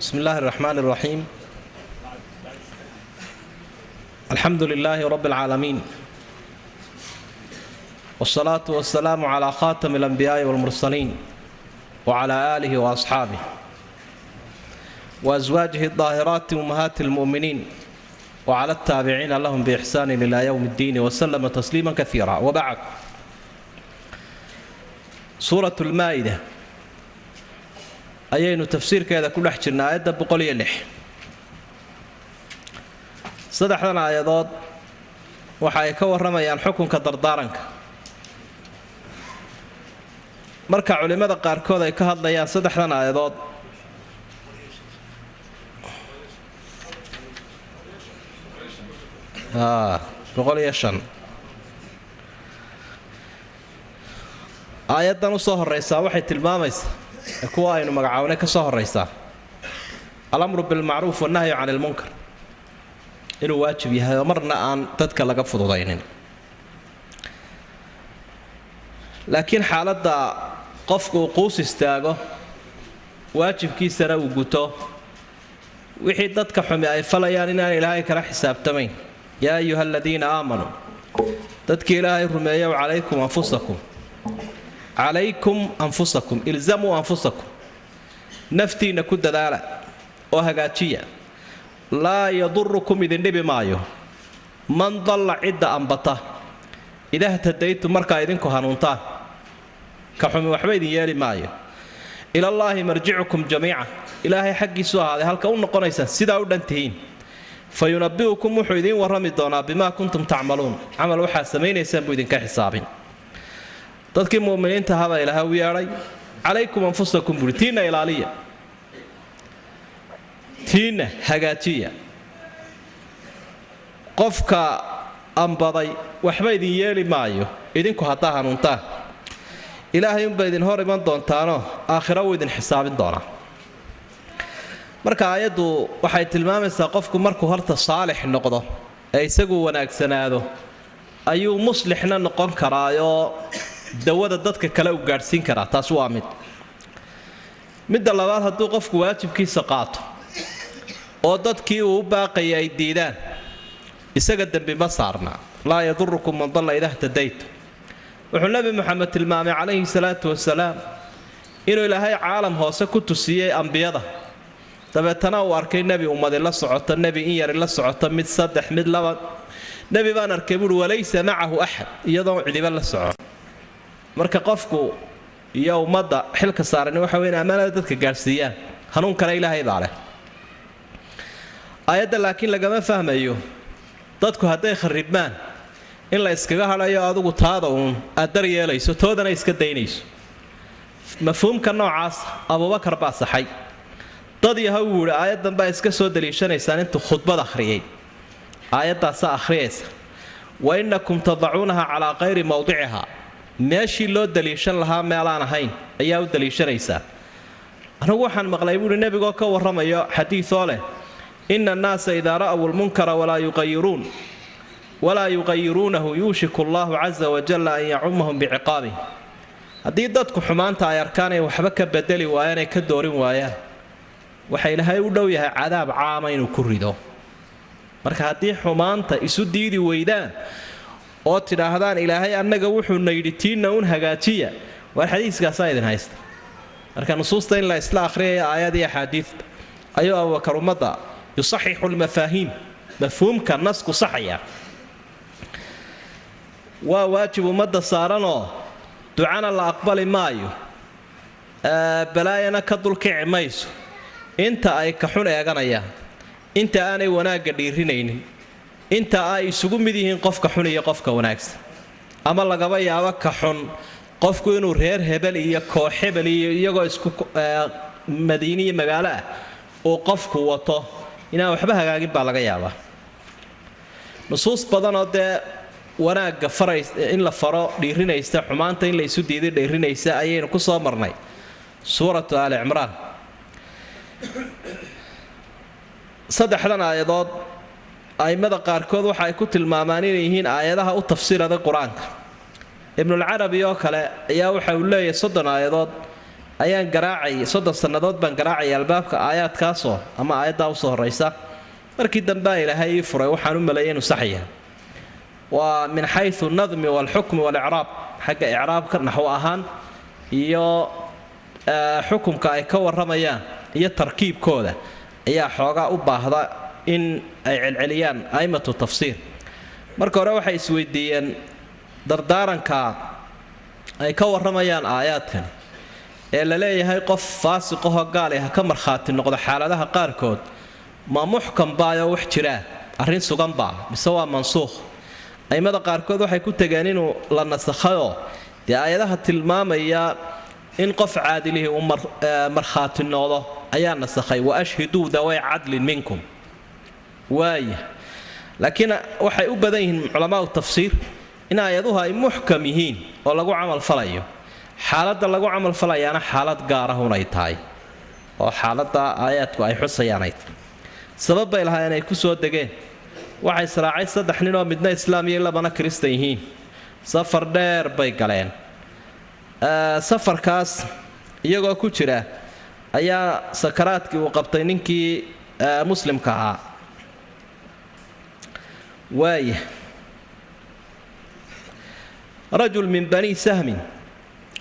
بسم الله الرحمن الرحيم. الحمد لله رب العالمين، والصلاة والسلام على خاتم الأنبياء والمرسلين وعلى آله وأصحابه وأزواجه الطاهرات أمهات المؤمنين وعلى التابعين لهم بإحسان إلى يوم الدين وسلم تسليما كثيرا. وبعد، سورة المائدة ayaynu tafsiirkeeda ku dhex jirnaa aayadda 106. saddexdan aayadood waxa ay ka waramayaan xukunka dardaaranka. marka culimada qaarkood ay ka hadlayaan saddexdan aayadood aayaddan u soo horeysaa waxay tilmaamaysaa kuwa aynu magacaabnay ka soo horeysaa al-amru bil ma'ruf wa nahyu 'anil munkar inuu waajib yahay oo marna aan dadka laga fududaynin. laakiin xaaladda qofku uu quus istaago waajibkiisana uu guto wixii dadka xumi ay falayaan inaan ilaahay kala xisaabtamayn. yaa ayuha aladiina aamanuu dadkii ilaahay rumeeyow calaykum anfusakum ilzamuu anfusakum naftiina ku dadaala oo hagaajiya. laa yadurukum idin dhibi maayo man dalla cidda ambata idaa htadaytu markaa idinku hanuuntaan. ka xumi waxba idin yeeli maayo. ilallaahi marjicukum jamiica ilaahay xaggiisu ahaaday halka u noqonaysaan sidaa u dhantihiin. fayunabbi'ukum wuxuu idiin warrami doonaa bimaa kuntum tacmaluun camal waxaad samaynaysaan buu idinka xisaabin. dadkii mu'miniinta ahaa ilaahay u yeedhay calaykum anfusakum buuri tiina ilaaliya tiina hagaajiya. qofka ambaday waxba idin yeeli maayo idinku haddaa hanuuntaan. ilaahay unba idin hor iman doontaanoo aakhira wuu idin xisaabin doonaa. marka aayaddu waxay tilmaamaysaa qofku markuu horta saalix noqdo ee isagu wanaagsanaado ayuu muslixna noqon karaayoo dawada dadka kale u gaadhsiin karaa. taas waa midda labaad, hadduu qofku waajibkiisa qaato oo dadkii uu u baaqaya ay diidaan isaga dembi ma saarna. laa yadurukum man dalla idaa htadaytu. wuxuu nebi moxamed tilmaamay calayhi salaatu wasalaam inuu ilaahay caalam hoose ku tusiyey ambiyada, dabeetana uu arkay nebi ummadi la socota, nebi in yari la socota, mid saddex, mid laba. nebi baan arkay buuhi walaysa macahu axad, iyadoo cidiba la soco. marka qofku iyo ummadda xilka saaran waxa weyn ammaanada dadka gaadhsiiyaan, hanuunkana ilaahay baa leh. aayadda laakiin lagama fahmayo dadku hadday kharibmaan in la iskaga hadhayo adigu taada uun aad dar yeelayso toodana iska daynayso. mafhuumka noocaas abubakar baa saxay. dad yaha uu yidhi aayaddan baa iska soo daliishanaysaan intuu khudbad akhriyay. aayaddaasaa akhriyaysa wa innakum tadacuunaha calaa qayri mawdicihaa. meeshii loo daliishan lahaa meelaan ahayn ayaa u daliishanaysaa. anigu waxaan maqlay buuhi nebigoo ka warramayo xadiidoo leh ina annaasa idaa ra'aw lmunkara walaa yuqayiruunahu yuushiku allaahu casa wajalla an yacumahum biciqaabih. haddii dadku xumaanta ay arkaan ay waxba ka bedeli waayaan ay ka doorin waayaan waxa ilaahay u dhow yahay cadaab caama inuu ku rido. marka haddii xumaanta isu diidi weydaan oo tidhaahdaan ilaahay annaga wuxuuna yidhi tiinna un hagaajiya, waar xadiiskaasaa idin haysta. marka nusuusta in la isla akhriyaya aayad iyo axaadiidta ayuu abubakar ummadda yusaxixu lmafaahiim mafhuumka nasku saxaya. waa waajib ummadda saaranoo ducana la aqbali maayo, balaayana ka dulkici mayso inta ay ka xun eeganayaan, inta aanay wanaagga dhiirinaynin, inta ay isugu mid yihiin qofka xun iyo qofka wanaagsan. ama lagaba yaabo ka xun qofku inuu reer hebel iyo koox hebel iyo iyagoo isku madiiniya magaalo ah oo qofku wato inaan waxba hagaagin baa laga yaabaa. nusuus badanoo dee wanaagga in la faro dhiirinaysa, xumaanta in la isu diiday dhiirinaysa ayaynu ku soo marnay suuratu aali cimraan. saddexdan aayadood aimada qaarkood waxa ay ku tilmaamaan inay yihiin aayadaha u tafsiirada qur-aanka. ibnulcarabi oo kale ayaa waxa uu leeyahay 30 aayadood ayaan garaacay 30 sannadood baan garaacay albaabka aayaadkaasoo ama aayaddaa usoo horeysa markii dambe ilaahay ii furay waxaan u maleeyay inuu sax yahay waa min xayثu الnadmi wاlxukm wاlإcraab xagga icraabka naxwo ahaan iyo xukumka ay ka waramayaan iyo tarkiibkooda ayaa xoogaa u baahda in ay celceliyaan aimatu tafsiir marka hore waxay isweydiiyeen dardaaranka ay ka waramayaan aayaadkan ee la leeyahay qof faasiqo gaal ah ka marxaati noqdo xaaladaha qaarkood ma muxkam baayo wax jira arrin sugan baa mise waa mansuukh aimada qaarkood waxay ku tageen inuu la nasakhayo de aayadaha tilmaamaya in qof caadilihi uu marxaati noqdo ayaa nasakhay wa ashhiduu daway cadlin minkum waaya laakiin waxay u badan yihiin culamaa tafsiir in aayaduhu ay muxkam yihiin oo lagu camal falayo xaaladda lagu camal falayaana xaalad gaar ah unay tahay oo xaaladda aayaadku ay xusayaanay sabab bay lahaayeen ay ku soo degeen waxay israacay 3 nin oo midna islaam iyo labana kristan yihiin safar dheer bay galeen safarkaas iyagoo ku jira ayaa sakaraadkii uu qabtay ninkii muslimka ahaa waaya rajul min bani sahmin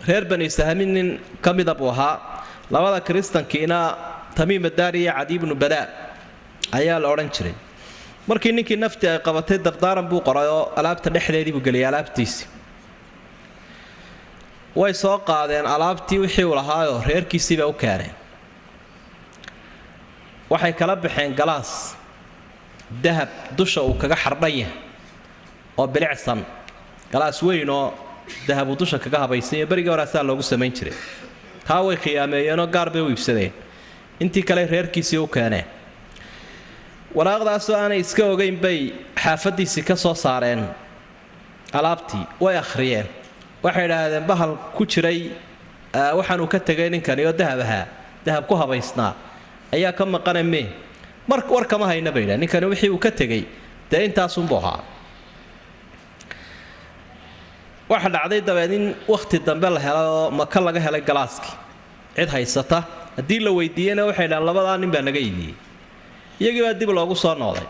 reer bani sahmin nin ka mid buu ahaa labada kristankiina tamiim daari iyo cadi ibn badaa ayaa la odhan jiray markii ninkii nafti ay qabatay dardaaran buu qoray oo alaabta dhexdeedii buu geliyay alaabtiisii way soo qaadeen alaabtii wixii uu lahaayoo reerkiisiiba u keeneen waxay kala baxeen galaas dahab dusha uu kaga xardhan yahay oo bilicsan galaas weyn oo dahabu dusha kaga habaysan iyo berigii horaasaa loogu samayn jiray taa way khiyaameeyeenoo gaar bay u iibsadeen intii kale reerkiisii u keeneen waraaqdaasoo aanay iska ogeyn bay xaafadiisii ka soo saareen alaabtii way akhriyeen waxay idhaahdeen bahal ku jiray waxaan uu ka tegay ninkani oo dahab ahaa dahab ku habaysnaa ayaa ka maqana mee war kama hayna bay idhahdeen ninkani wixii uu ka tegay dee intaasunbuu ahaa waxa dhacday dabeed in wakhti dambe la helay oo maka laga helay galaaskii cid haysata haddii la weydiiyena waxay idhahdeen labadaa nin baa naga iibiyey iyagii baa dib loogu soo noqday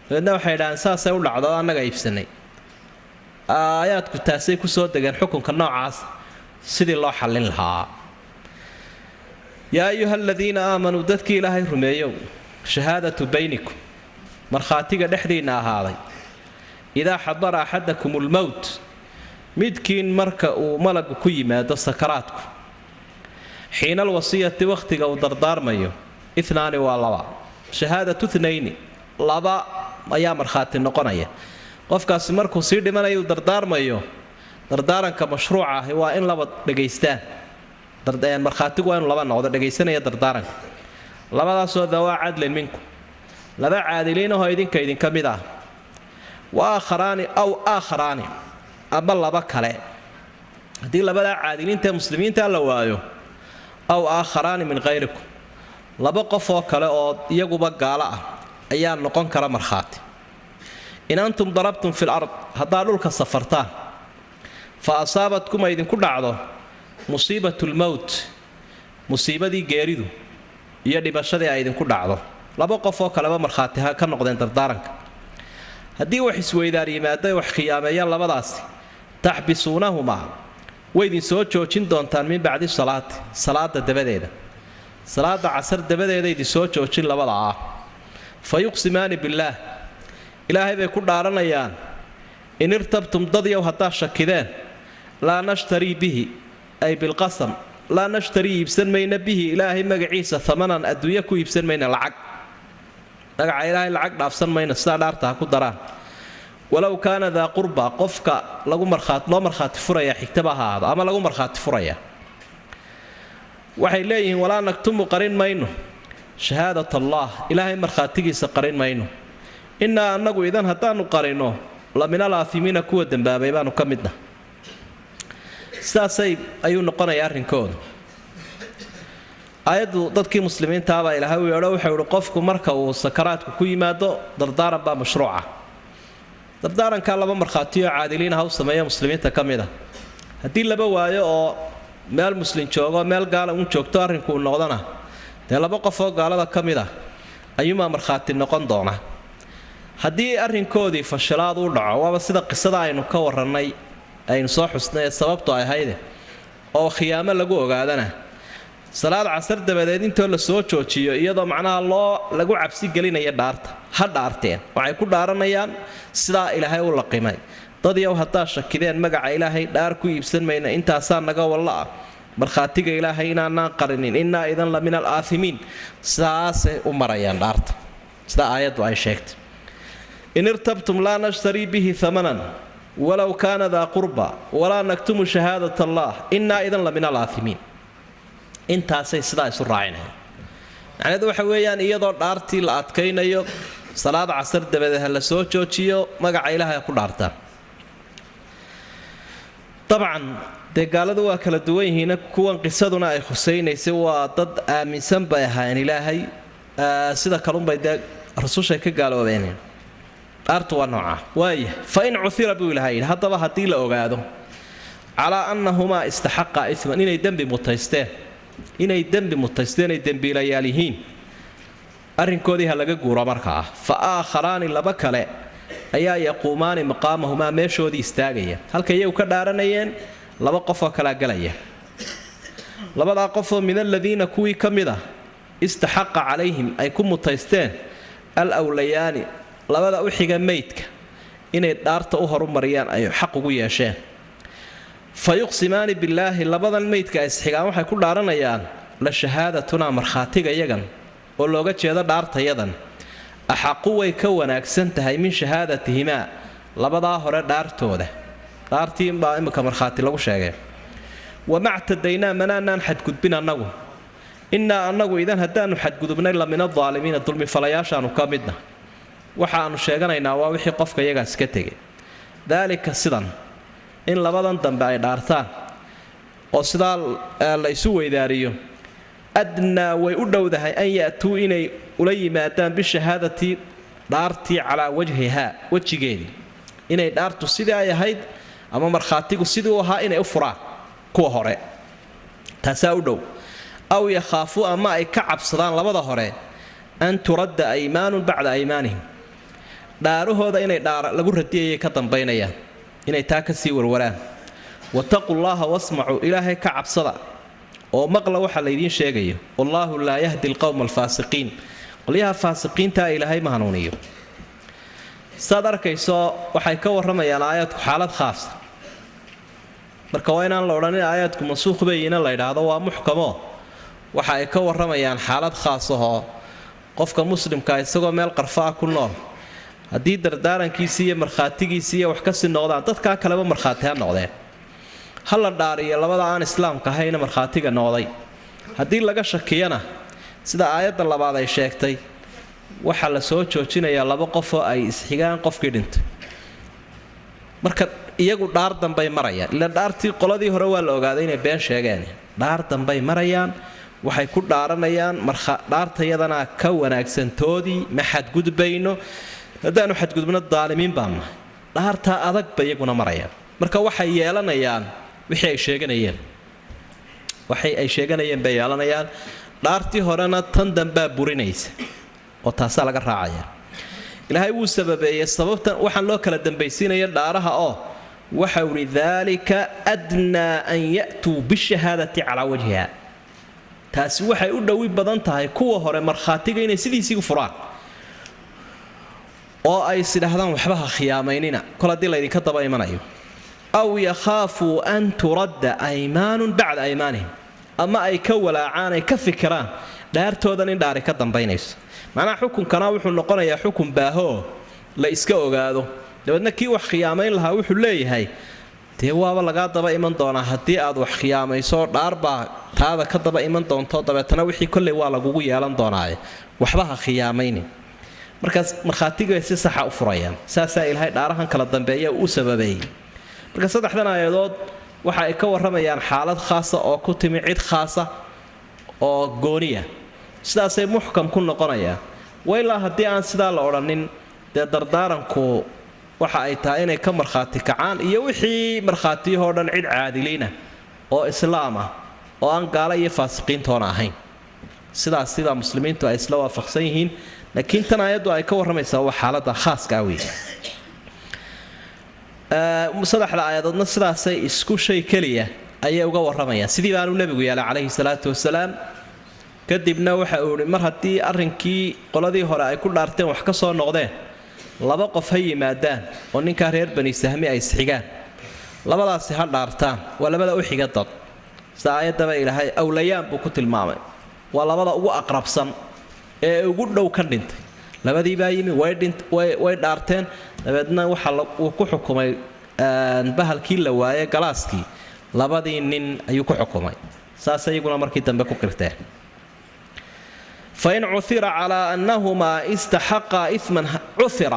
dabeedna waxay idhahdeen saasay u dhacdo annaga iibsanay aayaadku taasay ku soo degeen xukunka noocaas sidii loo xallin lahaa yaa ayuha aladiina aamanuu dadkii ilaahay rumeeyow shahaadatu baynikum markhaatiga dhexdiinna ahaaday idaa xadara axadakum ulmowt midkiin marka uu malagu ku yimaado sakaraadku xiina alwasiyati wakhtiga uu dardaarmayo inaani waa laba shahaadatu tnayni laba ayaa markhaati noqonaya qofkaasi markuu sii dhimanayu dardaarmayo dardaaranka mashruuca ahi waa in laba dhegaystaan markhaatigu waa inu laba noqdo dhegaysanaya dardaaranka labadaasoo dawaa cadlin minkum laba caadiliinahoo idinka mid ah wa aakharaani aw aakharaani ama laba kale haddii labadaa caadiliintaee muslimiinta la waayo aw aakharaani min hayrikum laba qof oo kale oo iyaguba gaalo ah ayaa noqon kara markhaati in antum darabtum fi lard haddaa dhulka safartaan fa asaabatkum ay idinku dhacdo musiibatu lmowt musiibadii geeridu iyo dhibashadii ay idinku dhacdo laba qof oo kaleba markhaati ha ka noqdeen dardaaranka haddii wax isweydaar yimaado wax khiyaameeyaan labadaasi taxbisuunahumaa way idin soo joojin doontaan min bacdi salaati salaada dabadeeda salaada casar dabadeeda idin soo joojin labada ah fa yuqsimaani billaah ilaahay bay ku dhaaranayaan in irtabtum dadyow haddaa shakideen laa nashtarii bihi ay bilqasam laa nashtarii iibsan mayna bihi ilaahay magaciisa amanan adduunyo ku iibsan mayna lacag magaca ilaahay lacag dhaafsan mayna sidaa dhaarta ha ku daraan walow kaana daa qurba qofka loo markhaati furaya xigtaba ha ahaado ama lagu markhaati furaya waxay leeyihiin walaa naktumu qarin mayno shahaadat allah ilaahay markhaatigiisa qarin mayno innaa annagu idan haddaanu qarino la min alaafimiina kuwa dembaabay baanu ka midna sidaasay ayuu noqonaya arrinkooda aayaddu dadkii muslimiintaabaa ilaahay u yeedho wuxuu ihi qofku marka uu sakaraadku ku yimaado dardaaran baa mashruuca dardaarankaa laba markhaatiyo caadiliina ha u sameeya muslimiinta ka mid a haddii laba waayo oo meel muslim joogo meel gaala un joogto arrinku uu noqdana dee laba qof oo gaalada ka mid ah ayuunbaa markhaati noqon doona haddii arrinkoodii fashilaad u dhaco waaba sida qisada aynu ka warrannay aynu soo xusnay ee sababtu ay ahayde oo khiyaamo lagu ogaadana salaad casar dabadeed intoo la soo joojiyo iyadoo macnaha lagu cabsi gelinaya dhaarta ha dhaarteen waxay ku dhaaranayaan sidaa ilaahay u laqimay dad yow haddaa shakideen magaca ilaahay dhaar ku iibsan mayna intaasaa naga walla ah markhaatiga ilaahay inaanaan qarinin innaa idan la min al aafimiin sidaasay u marayaan dhaarta sida aayaddu ay sheegtay in irtabtum laa nashtarii bihi amanan walow kaana daa qurba walaa naktumu shahaadat allah innaa idan la min al aafimiin intaasay sidaa isu raacinayaan macnaheedu waxa weeyaan iyadoo dhaartii la adkaynayo salaada casar dabadeed ha la soo joojiyo magaca ilaahay ku dhaartaan dabcan dee gaaladu waa kala duwan yihiin kuwan qisaduna ay khusaynaysay waa dad aaminsan bay ahaayeen ilaahay sida kalunbay dee rasushay ka gaaloobeen dhaartu waa noocaa waaya fa in cuhira buu ilaahay yidhi haddaba haddii la ogaado calaa annahumaa istaxaqaa iman inay dembi mutaysteen ay dembiilayaal yihiin arrinkoodii ha laga guuro markaa fa aakharaani laba kale ayaa yaquumaani maqaamahumaa meeshoodii istaagaya halka iyagu ka dhaaranayeen laba qofoo kalaa galaya labadaa qofoo min aladiina kuwii ka mid ah istaxaqa calayhim ay ku mutaysteen al wlayaani labada u xiga meydka inay dhaarta u horumariyaan ay xaq ugu yeesheen fa yuqsimaani billaahi labadan meydka ay isxigaan waxay ku dhaaranayaan la shahaadatuna markhaatiga yagan oo looga jeedo dhaartayadan axaqu way ka wanaagsan tahay min shahaadatihimaa labadaa hore dhaartooda dhaartiinbaa imika markhaati lagu sheegay wamactadaynaa manaanaan xadgudbin annagu innaa annagu idan haddaanu xadgudubnay la min adaalimiina dulmifalayaashaanu ka midna waxaanu sheeganaynaa waa wixii qofka iyagaas ka tegay daalika sidan in labadan dambe ay dhaartaan oo sidaa la isu weydaariyo adnaa way u dhowdahay an ya'tuu inay ula yimaadaan bishahaadati dhaartii calaa wajhihaa wejigeedii inay dhaartu sidii ay ahayd ama markhaatigu sidii u ahaa inay u furaan kuwa hore taasaa u dhow aw yakhaafuu ama ay ka cabsadaan labada hore an turadda aymaanun bacda aymaanihim dhaarahooda inay lagu radiyayay ka dambaynayaan inay taa ka sii warwaraan wataquu llaaha wasmacuu ilaahay ka cabsada oo maqla waxa laydiin sheegayo wallaahu laa yahdi alqowma alfaasiqiin qolyaha faasiqiintaa ilaahay ma hanuuniyo saad arkayso waxay ka warramayaan aayaadku xaalad khaasa marka waa inaan la odhanin aayaadku mansuukh bayina la yidhaahdo waa muxkamo waxa ay ka warramayaan xaalad khaas ahoo qofka muslimka isagoo meel qarfaa ku nool haddii dardaarankiisii iyo markhaatigiisii iyo wax kasii noqdaan dadkaa kaleba markhaati ha noqdeen ha la dhaariyo labada aan islaamka ahayna markhaatiga noqday haddii laga shakiyana sida aayadda labaad ay sheegtay waxaa la soo joojinayaa laba qofoo ay isxigaan qofkii dhintay marka iyagu dhaar dambay marayaan ila dhaartii qoladii hore waa la ogaaday inay been sheegeen dhaar dambay marayaan waxay ku dhaaranayaan dhaartayadana ka wanaagsantoodii ma xadgudbayno haddaanu xadgudubno daalimiin baan nahay dhaartaa adag bay iyaguna marayaan marka waxay yeelanayaan wixii ay sheeganayeen bay yeelanayaan dhaartii horena tan dambaa burinaysa oo taasaa laga raacaya ilaahay wuu sababeeyey sababtan waxaan loo kala dambaysiinaya dhaaraha oo waxau ihi daalika adnaa an ya'tuu bishahaadati calaa wajhiha taasi waxay u dhowi badan tahay kuwa hore markhaatiga inay sidiisii furaan oo ay sidhahdaan waxba ha khiyaamaynina kol haddii laydinka daba imanayo aw yakhaafuu an turadda aymaanun bacda aymaanihim ama ay ka walaacaan ay ka fikiraan dhaartoodan in dhaari ka dambaynayso macnaha xukunkana wuxuu noqonayaa xukun baahoo la iska ogaado dabeedna kii wax khiyaamayn lahaa wuxuu leeyahay dee waaba lagaa daba iman doonaa haddii aad wax khiyaamayso dhaarbaa taada ka daba iman doonto dabeetana wixii kolley waa lagugu yeelan doonaaye waxba ha khiyaamaynin markaas markhaatigay si saxa u furayaan saasaa ilaahay dhaarahan kala dambeeya u sababeeyey marka saddexdan aayadood waxa ay ka warramayaan xaalad khaasa oo ku timi cid khaasa oo gooniya sidaasay muxkam ku noqonayaan wailaa haddii aan sidaa la odhanin dee dardaaranku waxa ay tahay inay ka markhaati kacaan iyo wixii markhaatiyahoo dhan cid caadiliina oo islaam ah oo aan gaalo iyo faasiqiintoona ahayn sidaas sida muslimiintu ay isla waafaqsan yihiin laakiin tan aayaddu ay ka warramaysaa waa xaaladda khaaska ah weeye saddexda aayadoodna sidaasay isku shay keliya ayay uga warramayaan sidii baanu nebigu yeelay calayhi salaatu wasalaam kadibna waxa uu yidhi mar haddii arrinkii qoladii hore ay ku dhaarteen wax ka soo noqdeen laba qof ha yimaadaan oo ninkaa reer bani sahmi ay isxigaan labadaasi ha dhaartaan waa labada u xiga dad sida aayaddaba ilaahay awlayaan buu ku tilmaamay waa labada ugu aqrabsan ee ugu dhow ka dhintay labadii baa yimi way dhaarteen dabeedna waxa uu ku xukumay bahalkii la waayay galaaskii labadii nin ayuu ku xukumay saas iyaguna markii dambe ku qirteen فإن عثر على أنهما استحقا إثما عثر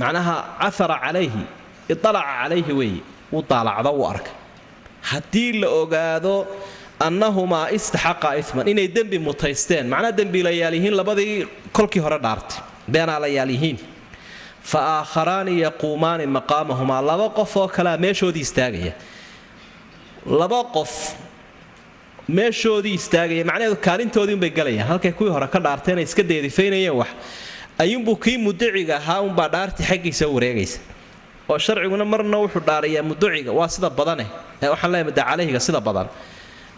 معناها عثر عليه اطلع عليه وطالع ذو أرك حتى لأوغادو أنهما استحقا إثما إن يدنب متيستين معناه دنب لياليهين لبدي كل كهرة دارت بين لياليهين فآخران يقومان مقامهما لبقف وكلا ميشو دي استاغية لبقف meeshoodii istaagaya macnaheedu kaalintoodii unbay galayaan halkay kuwii hore ka dhaarteen ay iska deedifaynayeen wax ayuunbuu kii mudaciga ahaa unbaa dhaartii xaggiisa wareegaysa oo sharciguna marna wuxuu dhaarayaa mudaciga waa sida badane ee waxaan leeyahay mudacaleyhiga sida badan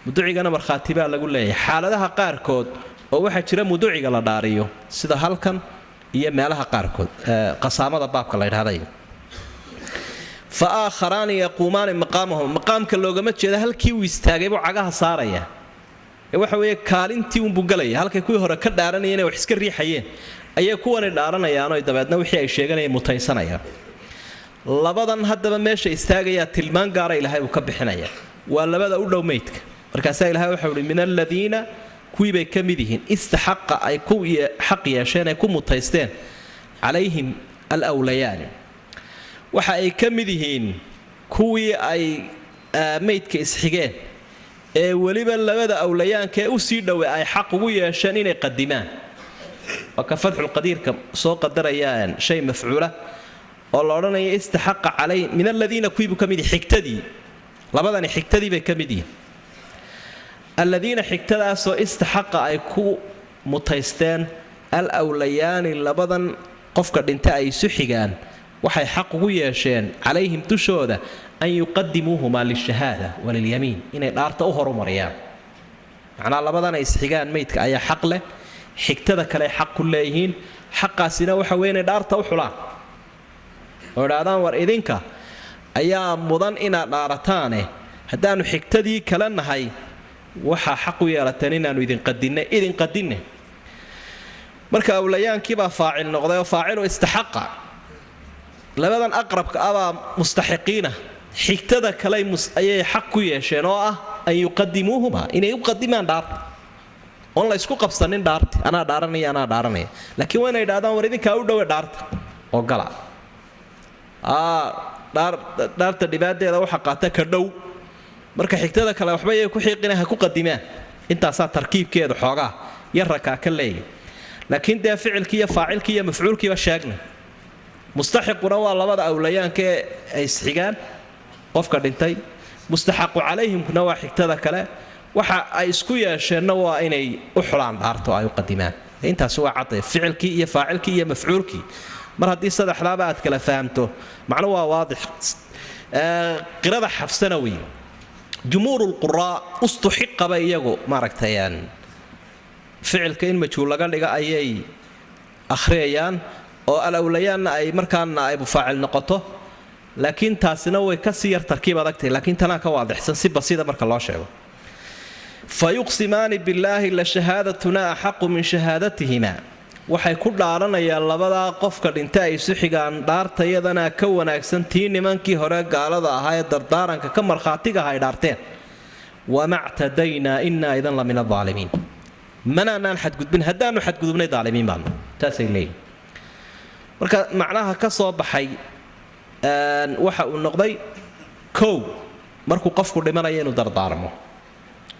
mudacigana markhaati baa lagu leeyahay xaaladaha qaarkood oo waxaa jira mudaciga la dhaariyo sida halkan iyo meelaha qaarkood qasaamada baabka la yidhaahday فآخران يقومان مقامهم مقامك لوغما jeeda halkii uu istaagay buu cagaha saaraya ee waxa weeye kaalintii uu bugalaya halkay kuwii hore ka dhaaranayeen wax iska riixayeen ayay kuwani dhaaranayaan oo dabeedna wixii ay sheeganayeen mutaysanayaan labadan haddaba meesha istaagaya tilmaan gaar ah Ilaahay uu ka bixinaya waa labada u dhow meydka markaas Ilaahay waxa uu yiri min alladina kuwii bay kamid yihiin istahaqa ay ku xaq yeesheen ay ku mutaysteen calayhim alawlayaan waxa ay ka mid yihiin kuwii ay meydka isxigeen ee waliba labada awlayaanka ee u sii dhaway ay xaq ugu yeesheen inay qadimaan waka fadhul qadirka soo qadarayaan shay mafcuula oo la oranayo istahaqa calay min alladina kuibu kamid xigtadii labadani xigtadii bay kamid yihiin alladina xigtadaas oo istahaqa ay ku mutaysteen al awlayaan labadan qofka dhinta ay isu xigaan waxay xaq ugu yeesheen calayhim dushooda an yuqadimuuhuma lishahaada walilyamiin inay dhaarta u horumariyaan macnaa labadana isxigaan meydka ayaa xaq leh xigtada kale xaq ku leeyihiin xaqaasina waxa weeye inay dhaarta u xulaan oo idhaahdaan war idinka ayaa mudan inaad dhaarataane haddaanu xigtadii kala nahay waxaa xaq u yeelateen inaanu idin qadinne marka awlayaankiibaa faacil noqday oo faacilu istaxaqa labadan aqrabka abaa mustaxiqiina xigtada kale ayay xaq ku yeesheen oo ah an yuqadimuuhuma inay u qadimaan dhaarta oon la isku qabsanin dhaarti anaa dhaaranaya laakiin waa inay idhahdaan war idinkaa u dhowe dhaarta oo gala dhaarta dhibaadeeda waxa qaata ka dhow marka xigtada kale waxba ay ku xiiqina ha ku qadimaan intaasaa tarkiibkeedu xoogaa yarrakaa ka leeyahay laakiin dee ficilkii iyo faacilkii iyo mafcuulkiiba sheegnay mustaxiquna waa labada awlayaanka ee ay isxigaan qofka dhintay mustaxaqu calayhimkuna waa xigtada kale waxa ay isku yeesheenna waa inay u xulaan dhaarto ay u qadimaan intaas waa caday ficilkii iyo faacilkii iyo mafcuulkii mar haddii saddexdaaba aad kala fahamto macno waa waadix qirada xafsanawi jumhuurul quraa ustuxiqaba iyagu maaragtayaan ficilka in majhuul laga dhiga ayay akhriyayaan oo alawlayaanna ay markaana ay faacil noqoto laakiin taasina way ka sii yar tarkiib adagtay laakiin tanaa ka waadixsan si basida marka loo sheego fayuqsimaani billaahi la shahaadatuna axaqu min shahaadatihima waxay ku dhaaranayaan labadaa qofka dhinta ay isu xigaan dhaartayadana ka wanaagsan tii nimankii hore gaalada ahaa ee dardaaranka ka markhaatiga ay dhaarteen wama ctadaynaa inaa idan la min adaalimiin manaanaan xadgudbin haddaanu xadgudubnay daalimiin baanu taasay leeyihin marka macnaha ka soo baxay waxa uu noqday kow markuu qofku dhimanayo inuu dardaarmo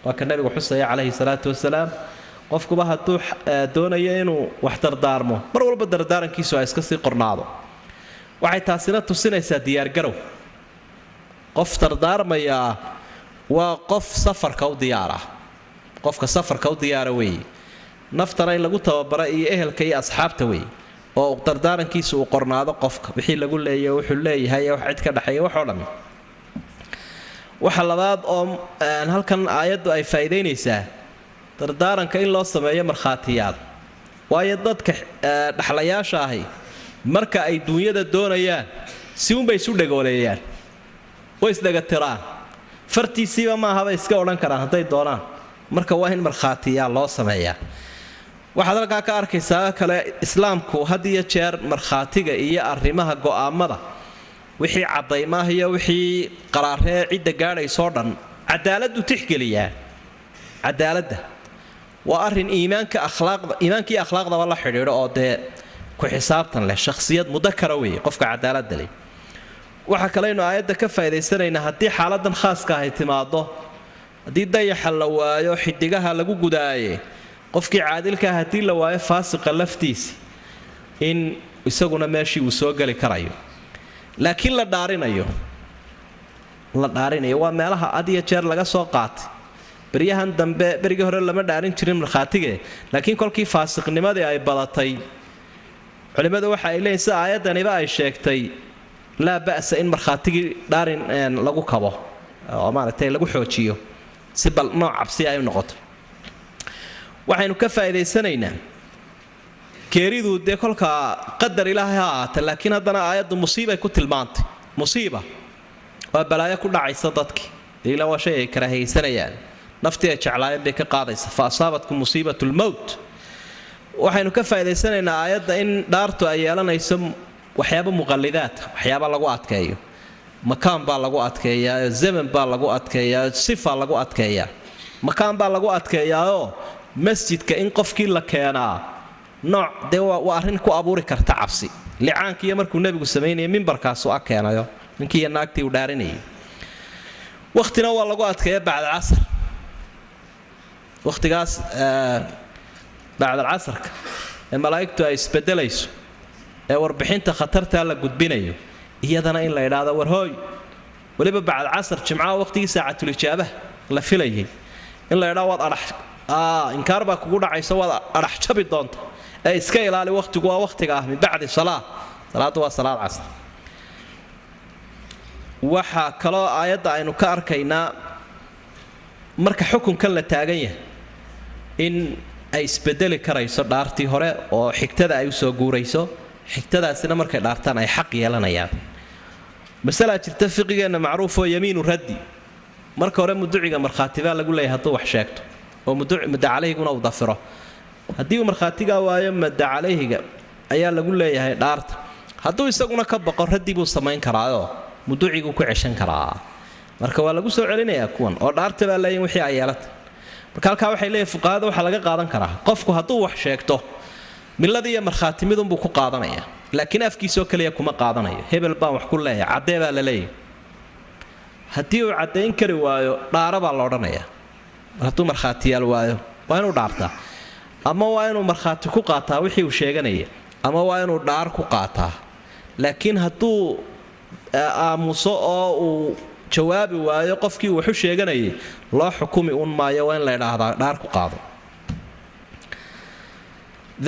waa ka nabigu xusaya calayhi salaatu wasalaam qofkuba hadduu doonayo inuu wax dardaarmo mar walba dardaarankiisu ay iska sii qornaado waxay taasina tusinaysaa diyaargarow qof dardaarmaya waa qof safarka u diyaara qofka safarka u diyaara weeye naftana in lagu tababaro iyo ehelka iyo asxaabta weeye oo dardaarankiisa uu qornaado qofka wixii lagu leeyahay wuxuu leeyahay wax cid ka dhaxeeya wax oo dhan waxa labaad oo halkan aayaddu ay faa'iideynaysaa dardaaranka in loo sameeyo markhaatiyaad waayo dadka dhaxlayaasha ahi marka ay duunyada doonayaan si un bay isu dhagooleeyaan way isdhagatiraan fartiisiiba maahaba iska odhan karaan hadday doonaan marka waa in markhaatiyaal loo sameeyaa waxaad halkaa ka arkaysaa kale islaamku had iyo jeer markhaatiga iyo arrimaha go'aamada wixii caddaymaah iyo wixii qaraaree cidda gaadhaysoo dhan cadaaladdu tixgeliyaa cadaaladda waa arrin iimaankii akhlaaqdaba la xidhiidho oo dee ku xisaabtan leh shakhsiyad mudakara weeye qofka cadaaladda leh waxa kaleynu aayadda ka faa'iidaysanaynaa haddii xaaladan khaaska ahay timaado haddii dayaxa la waayo xidigaha lagu gudaaye qofkii caadilka haddii la waayo faasiqa laftiisa in isaguna meeshii uu soo geli karayo laakiin la dhaarinayo waa meelaha had iyo jeer laga soo qaatay beryahan dambe berigii hore lama dhaarin jirin markhaatige laakiin kolkii faasiqnimadii ay badatay culimmadu waxa ay leeyihin sida aayaddaniba ay sheegtay laa ba'sa in markhaatigii dhaarin lagu kabo oo maaragtay lagu xoojiyo si bal nooc cabsi ay noqoto waxaynu ka faa'iidaysanaynaa geeridu dee kolkaa qadar ilaahay ha ahaata laakiin haddana aayaddu musiibay ku tilmaantay musiiba waa balaayo ku dhacaysa dadkii ila waa shay ay karaahaysanayaan naftii ay jeclaayeen bay ka qaadaysa fa asaabatkum musiibatu lmowt waxaynu ka faa'iidaysanaynaa aayadda in dhaartu ay yeelanayso waxyaabo muqallidaad waxyaabo lagu adkeeyo makaan baa lagu adkeeyaa zaman baa lagu adkeeyaa sifa lagu adkeeyaa makaan baa lagu adkeeyaayoo masjidka in qofkii la keenaa nooc dee waa arrin ku abuuri karta cabsi licaankiiyo markuu nebigu samaynaya mimbarkaasu a keenayo ninkii iyo naagtii uu dhaarinayay wakhtina waa lagu adkeeya bacdalcasar wakhtigaas bacdalcasarka ee malaa'igtu ay isbedelayso ee warbixinta khatartaa la gudbinayo iyadana in la idhaahdo warhooy weliba bacdalcasar jimcaha wakhtigii saacatulijaabaha la filayay in la idhaado waad adhax inkaar baa kugu dhacayso waad adhax jabi doonta ee iska ilaali wakhtigu waa wakhtiga ah min bacdi salaadu waa salaad casr waxaa kaloo aayadda aynu ka arkaynaa marka xukunkan la taagan yahay in ay isbedeli karayso dhaartii hore oo xigtada ay usoo guurayso xigtadaasina markay dhaartaan ay xaq yeelanayaan masalaa jirta fiqigeenna macruuf oo yamiinu raddi marka hore muduciga markhaatibaa lagu leeyahay hadduu wax sheegto oo mudda calayhiguna uu dafiro haddii uu markhaatigaa waayo mudda calayhiga ayaa lagu leeyahay dhaarta hadduu isaguna ka baqo raddi buu samayn karaayoo muduciguu ku ceshan karaa marka waa lagu soo celinayaa kuwan oo dhaarta baa leeyihin wixii ay yeelata marka halkaa waxay leeyihin fuqahada waxaa laga qaadan karaa qofku hadduu wax sheegto milladii iyo markhaatimidunbuu ku qaadanaya laakiin afkiisoo kaliya kuma qaadanayo hebel baan wax ku leeyahay caddee baa la leeyahay haddii uu caddayn kari waayo dhaara baa la odhanayaa hadduu markhaatiyaal waayo waa inuu dhaartaa ama waa inuu markhaati ku qaataa wixii uu sheeganaya ama waa inuu dhaar ku qaataa laakiin hadduu aamuso oo uu jawaabi waayo qofkii uu waxu sheeganayay loo xukumi un maayo waa in la idhaahdaa dhaar ku qaado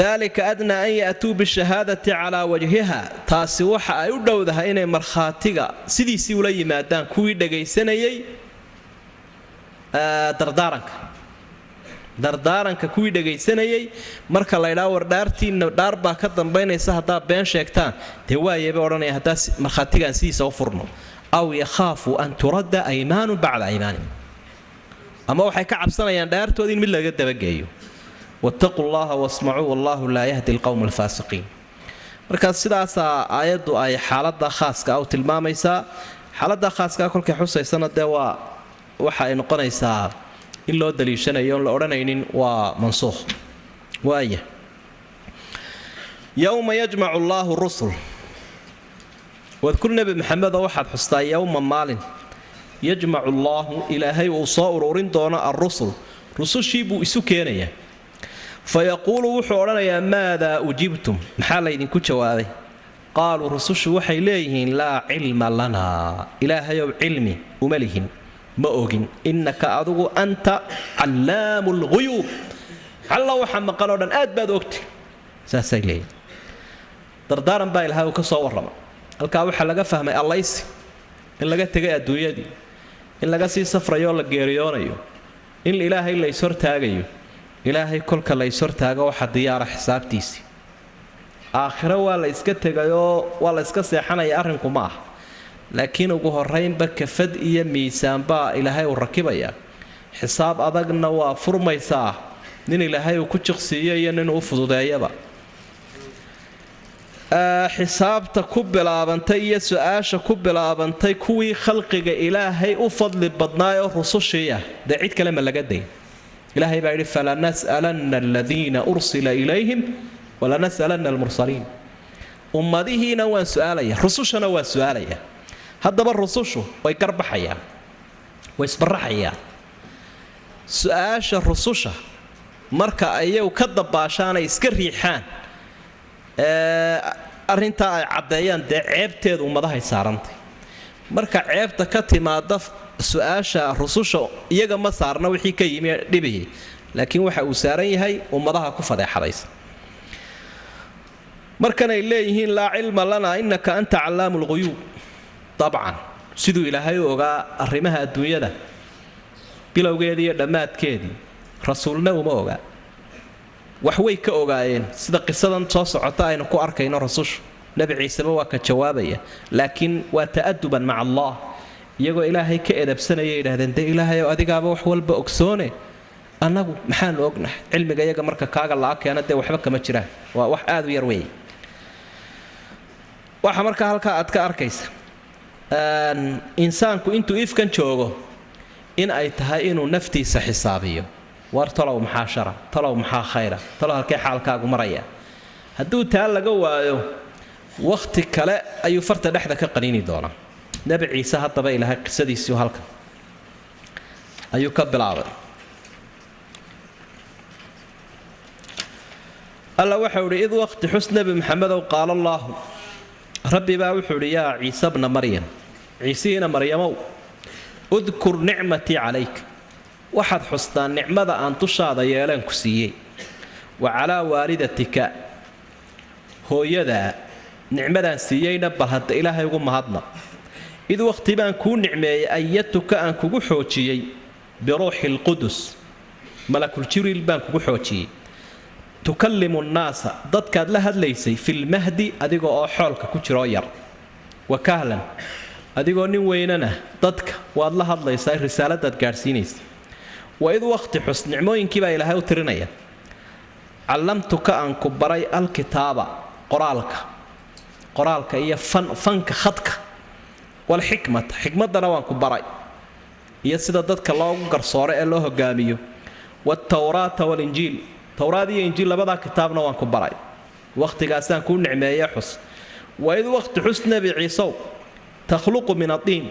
dalika adnaa an ya'tuu bishahaadati calaa wajhiha taasi waxa ay u dhowdahay inay markhaatiga sidiisii ula yimaadaan kuwii dhagaysanayay dardaaranka kuwii dhagaysanayay marka la ydhaa war dhaartiinna dhaar baa ka dambaynaysa haddaad been sheegtaan dee waayebay odhanaya haddaa markhaatigaan sidiisa u furno aw yakhaafu an turadda aymaanu bacda aymaanin ama waxay ka cabsanayaan dhaartoodii in mid laga dabageeyo wattaquu llaha wasmacuu wallahu laa yahdi alqowma alfaasiqiin markaas sidaasaa aayaddu ay xaaladda khaaska u tilmaamaysaa xaaladda khaaskaa kolkay xusaysana dee waxa ay noqonaysaa in loo daliishanayo oon la odhanaynin waa mansuukh waaya yowma yajmacu allaahu rusul wadkur nebi maxamedoo waxaad xustaa yowma maalin yajmacu allaahu ilaahay uu soo ururin doono alrusul rusushii buu isu keenayaa fayaquulu wuxuu odhanayaa maadaa ujibtum maxaa laydinku jawaabay qaaluu rusushu waxay leeyihiin laa cilma lanaa ilaahayow cilmi uma lihin ma ogin innaka adigu anta callaamu lghuyuub alla waxa maqan oo dhan aad baad ogti saasay leeyihin dardaaran baa ilaahay uu ka soo warramay halkaa waxaa laga fahmay allaysi in laga tegay adduunyadii in laga sii safrayo la geeriyoonayo in ilaahay la is hortaagayo ilaahay kolka la is hortaago waxa diyaara xisaabtiisii aakhiro waa la iska tegayoo waa la iska seexanaya arrinku ma aha laakiin ugu horraynba kafad iyo miisaan baa ilaahay uu rakibayaa xisaab adagna waa furmaysaa nin ilaahay uu ku jiqsiiyo iyo nin uu fududeeyaba xisaabta ku bilaabantay iyo su-aasha ku bilaabantay kuwii khalqiga ilaahay u fadli badnaayoo rusushii ah dee cid kale ma laga day ilaahay baa yidhi falanas'alanna aladiina ursila ilayhim walanas'alanna almursaliin ummadihiina waan su-aalaya rusushana waan su-aalaya haddaba rusushu way garbaxayaan way isbaraxayaan su-aasha rususha marka ayagu ka dabaashaanay iska riixaan arrintaa ay caddeeyaan dee ceebteedu ummadahay saarantay marka ceebta ka timaada su-aasha rususha iyaga ma saarna wixii ka yimi dhibihi laakiin waxa uu saaran yahay ummadaha ku fadeexadaysa markanay leeyihiin laa cilma lanaa innaka anta callaamu lghuyuub dabcan siduu ilaahay u ogaa arrimaha adduunyada bilowgeedii iyo dhammaadkeedii rasuulna uma ogaa wax way ka ogaayeen sida qisadan soo socota aynu ku arkayno rasushu nabi ciiseba waa ka jawaabaya laakiin waa ta'aduban maca allah iyagoo ilaahay ka edabsanaya yidhaahdeen dee ilaahay oo adigaaba wax walba ogsoone annagu maxaanu ognahay cilmiga iyaga marka kaaga la'a keena dee waxba kama jiraan waa wax aad u yar weeye waxa markaa halkaa aad ka arkaysa insaanku intuu ifkan joogo in ay tahay inuu naftiisa xisaabiyo war talow maxaa shara talow maxaa khayra talow halkee xaalkaagu maraya hadduu taa laga waayo wakhti kale ayuu farta dhexda ka qaniini doonaa nabi ciise haddaba ilaahay qisadiisii halkan ayuu ka bilaabay alla waxau idhi id waqti xus nebi maxamedow qaala allaahu rabbi baa wuxuu idhi yaa ciise bna maryam ciisihiina maryamow udkur nicmatii calayka waxaad xustaan nicmada aan dushaada yeeleen ku siiyey wa calaa waalidatika hooyadaa nicmadaan siiyeyna bal hadda ilaahay ugu mahadnaq id waqti baan kuu nicmeeyey ayatuka aan kugu xoojiyey biruuxi alqudus malakul jibriil baan kugu xoojiyey tukallimu nnaasa dadkaad la hadlaysay filmahdi adigoo oo xoolka ku jiroo yar wa kahlan adigoo nin weynana dadka waad la hadlaysaa risaaladaad gaadhsiinaysa wa id waqti xus nicmooyinkii baa ilaahay u tirinaya callamtuka aan ku baray alkitaaba qoraalka iyo fanka khadka walxikmata xikmaddana waan ku baray iyo sida dadka loogu garsooro ee loo hogaamiyo waaltawraata waalinjiil towraad iyo injiil labadaa kitaabna waan ku baray wakhtigaasaan kuu nicmeeye xus wa id waqti xus nebi ciisow takhluqu min adiin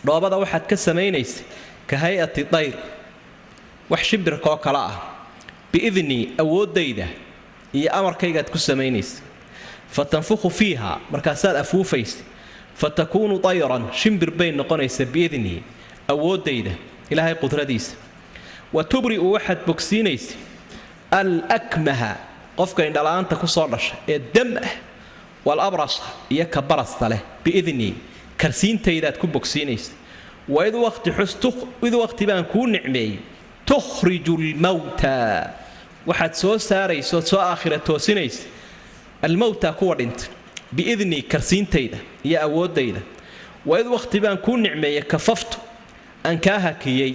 dhoobada waxaad ka samaynaysay ka hay-ati dayr wax shimbirkaoo kale ah biidnii awooddayda iyo amarkaygaad ku samaynaysa fatanfukhu fiiha markaasaad afuufaysa fatakuunu dayran shimbir bay noqonaysa biidnii awooddayda ilaahay qudradiisa wa tubri'u waxaad bogsiinaysa alakmaha qofka indhala-aanta ku soo dhasha ee dam ah walabrasa iyo ka barasta leh biidnii karsiintaydaad ku bogsiinaysa wa id waqti baan kuu nicmeeyey tukhriju lmawta waxaad soo saaraysa ood soo aakhira toosinaysa almawta kuwa dhintay biidnii karsiintayda iyo awooddayda wa id waqti baan kuu nicmeeyey kafaftu aan kaa hakiyey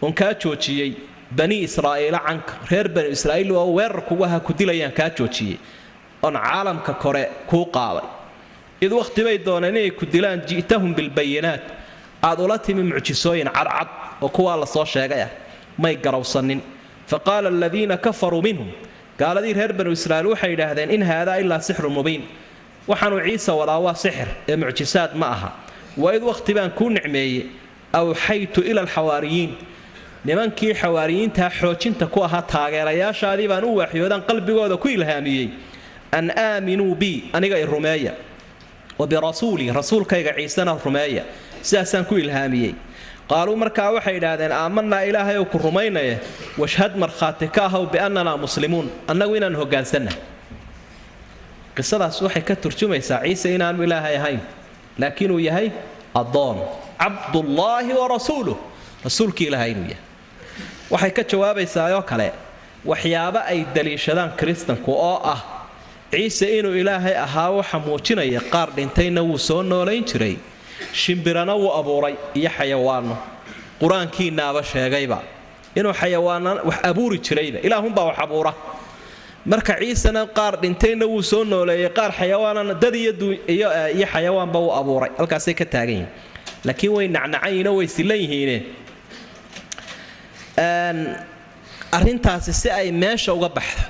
oon kaa joojiyey bani israa'iila canka reer bani israa'iil oo weerar kugu aha ku dilayaan kaa joojiyey oon caalamka kore kuu qaaday id waqti bay dooneen inay ku dilaan ji'tahum bilbayinaat aad ula timi mucjisooyin cadcad oo kuwaa la soo sheegay ah may garowsanin faqaala aladiina kafaruu minhum gaaladii reer banu israa'iil waxay yidhaahdeen in haadaa ilaa sixrun mubiin waxaanuu ciise wadaa waa sixir ee mucjisaad ma aha wa id waqti baan kuu nicmeeyey awxaytu ila alxawaariyiin nimankii xawaariyiintaa xoojinta ku ahaa taageerayaashaadii baan u waaxyoodaan qalbigooda ku ilhaamiyey an aaminuu bi aniga i rumeeya وبرسولي رسولك عيسى رمية ساسان كو إلهامية قالوا مركا waxay yiraahdeen aamanna ilaahay oo ku rumaynaya washhad markhaatikaah biannana muslimuun annagu inaan hogaansana qisadaas waxay ka turjumaysaa ciise inaan ilaahay ahayn laakiin uu yahay adoon abdullaahi wa rasuuluhu rasuulki ilaahay inuu yahay waxay ka jawaabaysaa oo kale waxyaabo ay daliishadaan kristanku oo ah ciise inuu ilaahay ahaa waxa muujinaya qaar dhintayna wuu soo noolayn jiray shimbirana wuu abuuray iyo xayawaano quraankiinaaba sheegayba inuu xayawaano wax abuuri jirayba ilaahunbaa wax abuura marka ciisena qaar dhintayna wuu soo nooleeyay qaar xayawaanana dad iyo xayawaanba wuu abuuray halkaasay ka taagan yihiin laakiin way nacnacayna way silan yihiin arrintaasi si ay meesha uga baxdo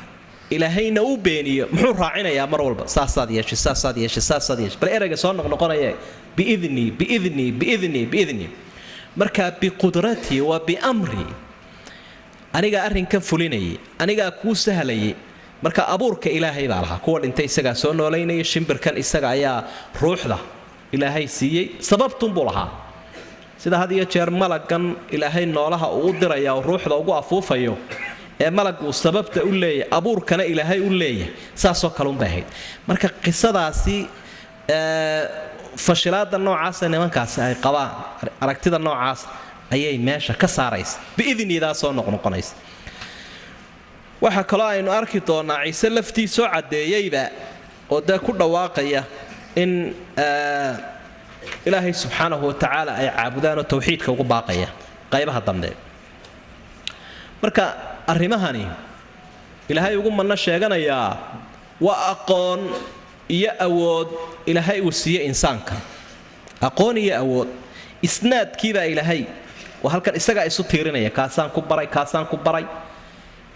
ilaahayna uu beeniyo muxuu raacinayaa mar walba saasaad yeeshay bal erayga soo noqnoqonaya biidni marka biqudrati wa biamri aniga arrinka fulinayay aniga ku sahlayay marka abuurka ilaahay baa lahaa kuwa dhintay isaga soo nooleynaya shimbirkan isaga ayaa ruuxda ilaahay siiyay sababtun buu lahaa sida had iyo jeer malagan ilaahay noolaha uu diraya ruuxda ugu afuufayo ee malagu sababta u leeyahay abuurkana ilaahay u leeyahay saasoo kale un baahayd marka qisadaasi fashilaada noocaas nimankaas ay qabaan aragtida noocaas ayay meesha ka saaraysa biidniida soo noqnoqonaysa waxa kale aynu arki doonaa ciise laftiisa soo cadeeyayba oo da ku dhawaaqaya in ilaahay subxaanahu wa ta'ala ay caabudaan oo tawxiidka ugu baaqaya qaybaha dambe marka arrimahani ilaahay ugu manna sheeganayaa waa aqoon iyo awood ilaahay uu siiyo insaanka aqoon iyo awood isnaadkiiba ilaahay waa halkan isaga isu tiirinaya kaasaan ku baray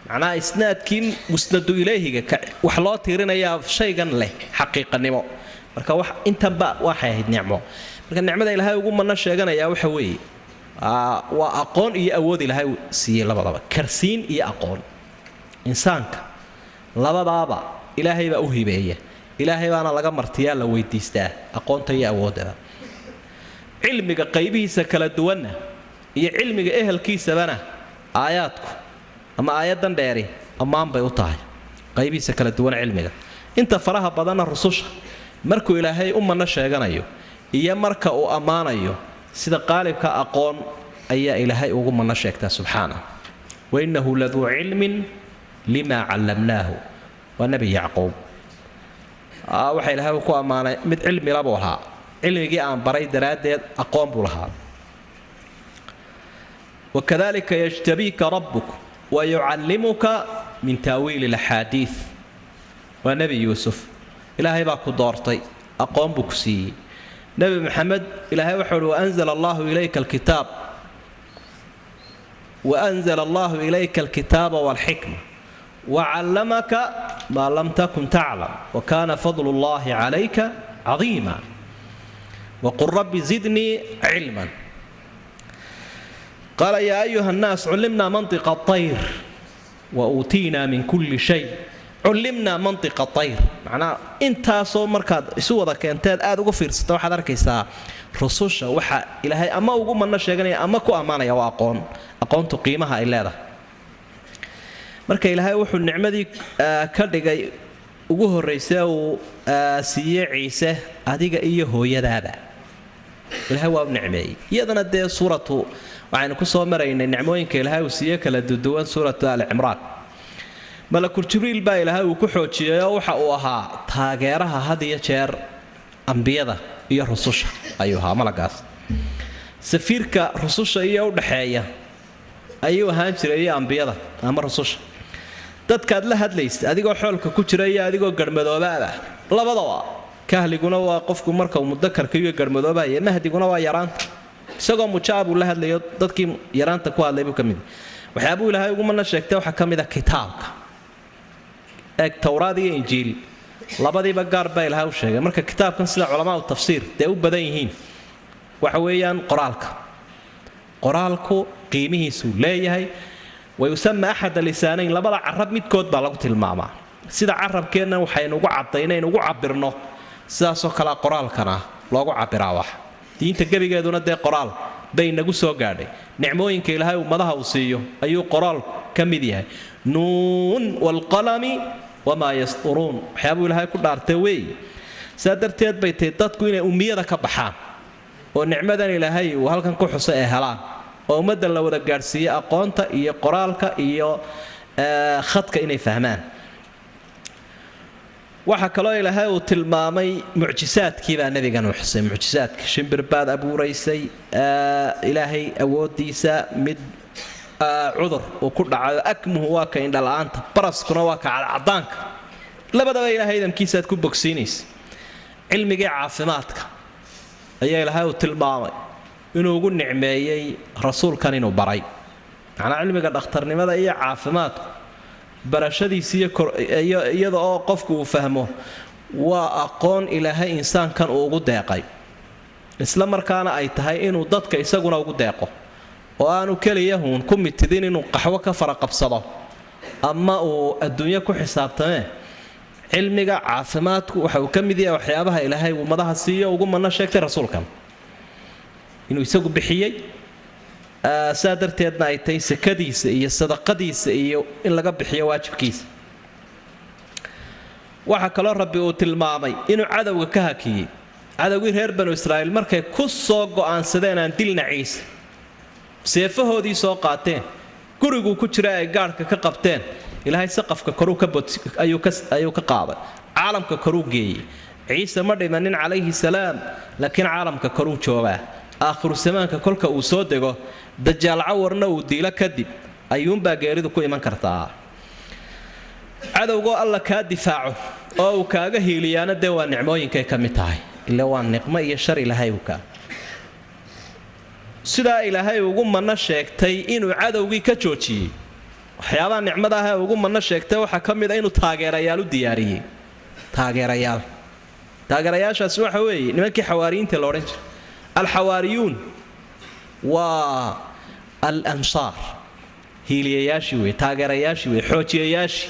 macnaa isnaadkii musnadu ilayhiga wax loo tiirinayaa shaygan leh xaqiiqanimo marka wax intanba waxay ahayd nicmo marka nicmada ilaahay ugu manna sheeganayaa waxa weeye waa aqoon iyo awood ilaahay siiyay labadaba karsiin iyo aqoon insaanka labadaaba ilaahay baa u hibeeya ilaahay baana laga martiyaa la weydiistaa aqoonta iyo awoodda cilmiga qaybihiisa kala duwanna iyo cilmiga ehelkiisabana aayaadku ama aayadan dheeri ammaan bay u tahay qaybihiisa kala duwan cilmiga inta faraha badanna rususha markuu ilaahay u manna sheeganayo iyo marka uu ammaanayo sida qaalibka aqoon ayaa ilaahay ugu manna sheegtaa subxaanahu wa innahu laduu cilmin lima callamnaahu wa nabi yacquub waxa ilaahay ku ammaanay mid cilmi laba lahaa cilmigii aan baray daraaddeed aqoon buu lahaa wakadalika yajtabiika rabbuk wa yucallimuka min taawiili alaxaadiid waa nebi yuusuf ilaahay baa ku doortay aqoon buu ku siiyey نبي محمد إلهي وحول وأنزل الله إليك الكتاب والحكمة وعلمك ما لم تكن تعلم وكان فضل الله عليك عظيما وقل رب زدني علما قال يا أيها الناس علمنا منطق الطير وأوتينا من كل شيء علمنا منطق الطير معناه انت سو markaad isu wada keenteed aad ugu fiirsato waxaad arkaysaa rususha waxa ilaahay ama ugu manna sheeganaya ama ku amaanaya waa aqoontu qiimaha ay leedahay marka ilaahay wuxuu nicmadii ka dhigay ugu horeysay uu siiyay ciise adiga iyo hooyadaaba ilaahay waa nicmeeyay iyadana de suuratu waxaan ku soo maraynay nicmooyinka ilaahay uu siiyay kala duwan suuratu al-imraan malakul jibriil baa ilaahay uu ku xoojiyay waxa uu ahaa taageeraha had iyo jeer ambiyada iyo rususha ayuu ahaa malagaas safiirka rususha iyo u dhaxeeya ayuu ahaan jiray ambiyada ama rususha dadkaad la hadlaysay adigoo xoolka ku jira iyo adigoo garmadoobaaba labadaba kahliguna waa qofku marka uu mudakarka iyo garmadoobaaya mahdiguna waa yaraanta isagoo mujaabu la hadlayo dadkii yaraanta ku hadlay buu kamid waxyaabuu ilaahay ugu manna sheegtay waxa kamid ah kitaabka tawraad iyo injiil labadiiba gaar baa ilaahay u sheegay marka kitaabkan sida culimada tafsiir de u badan yihiin waxa weeyaan qoraalku qiimihiisu leeyahay way usama ahad lisaanayn labada carab midkood baa lagu tilmaamaa sida carabkeenna waxaynu ugu caddaynaynu ugu cabirno sidaasoo kale qoraalkana loogu cabiraa wax diinta gebigeeduna dee qoraal bay nagu soo gaadhay nicmooyinka ilaahay ummadaha uu siiyo ayuu qoraal ka mid yahay nuun walqalami wamaa yasturuun waxyaabuu ilaahay ku dhaartay weey saa darteed bay tahay dadku inay ummiyada ka baxaan oo nicmadan ilaahay uu halkan ku xuso ee helaan oo ummadda la wada gaadhsiiyo aqoonta iyo qoraalka iyo khadka inay fahmaan waxa kaloo ilaahay uu tilmaamay mucjisaadkii baa nabigan uu xusay mucjisaadka shimbir baad abuuraysay ilaahay awoodiisa mid cudur uu ku dhacayo akmuhu waa ka indhala'aanta baraskuna waa ka cadcadaanka labadaba ilaahay idamkiisaad ku bogsiinaysa cilmigii caafimaadka ayaa ilaahay uu tilmaamay inuu ugu nicmeeyey rasuulkan inuu baray macnaa cilmiga dhakhtarnimada iyo caafimaadku barashadiisa iyada oo qofku uu fahmo waa aqoon ilaahay insaankan uu ugu deeqay isla markaana ay tahay inuu dadka isaguna ugu deeqo oo aanu keliyahuun ku mitidin inuu qaxwo ka faraqabsado ama uu adduunyo ku xisaabtamee cilmiga caafimaadku waxa uu ka mid yahay waxyaabaha ilaahay ummadaha siiyo ugu manno sheegtay rasuulkan inuu isagu bixiyey saa darteedna ay tahay sakadiisa iyo sadaqadiisa iyo in laga bixiyo waajibkiisa waxa kaloo rabbi uu tilmaamay inuu cadowga ka hakiyey cadowgii reer banu israa'iil markay ku soo go'aansadeen aan dilna ciise seefahoodii soo qaateen guriguu ku jira ay gaadhka ka qabteen ilaahay saqafka koruu ayuu ka qaaday caalamka koruu geeyey ciise ma dhimanin calayhi salaam laakiin caalamka koruu joogaa aakhiru zamaanka kolka uu soo dego dajaal cawarna uu diilo kadib ayuunbaa geeridu ku iman kartaa cadowgoo alla kaa difaaco oo uu kaaga hiiliyaana dee waa nicmooyinkay ka mid tahay ila waa niqmo iyo shar ilaahay uu kaa sidaa ilaahay ugu manno sheegtay inuu cadowgii ka joojiyey waxyaabaha nicmada ah ee ugu manno sheegtay waxaa ka mid a inuu taageerayaal u diyaariyey taageerayaashaasi waxa weeye nimankii xawaariyiinta la odhan jiray alxawaariyuun waa al-ansaar hiiliyayaashii wey taageerayaashii wey xoojiyayaashii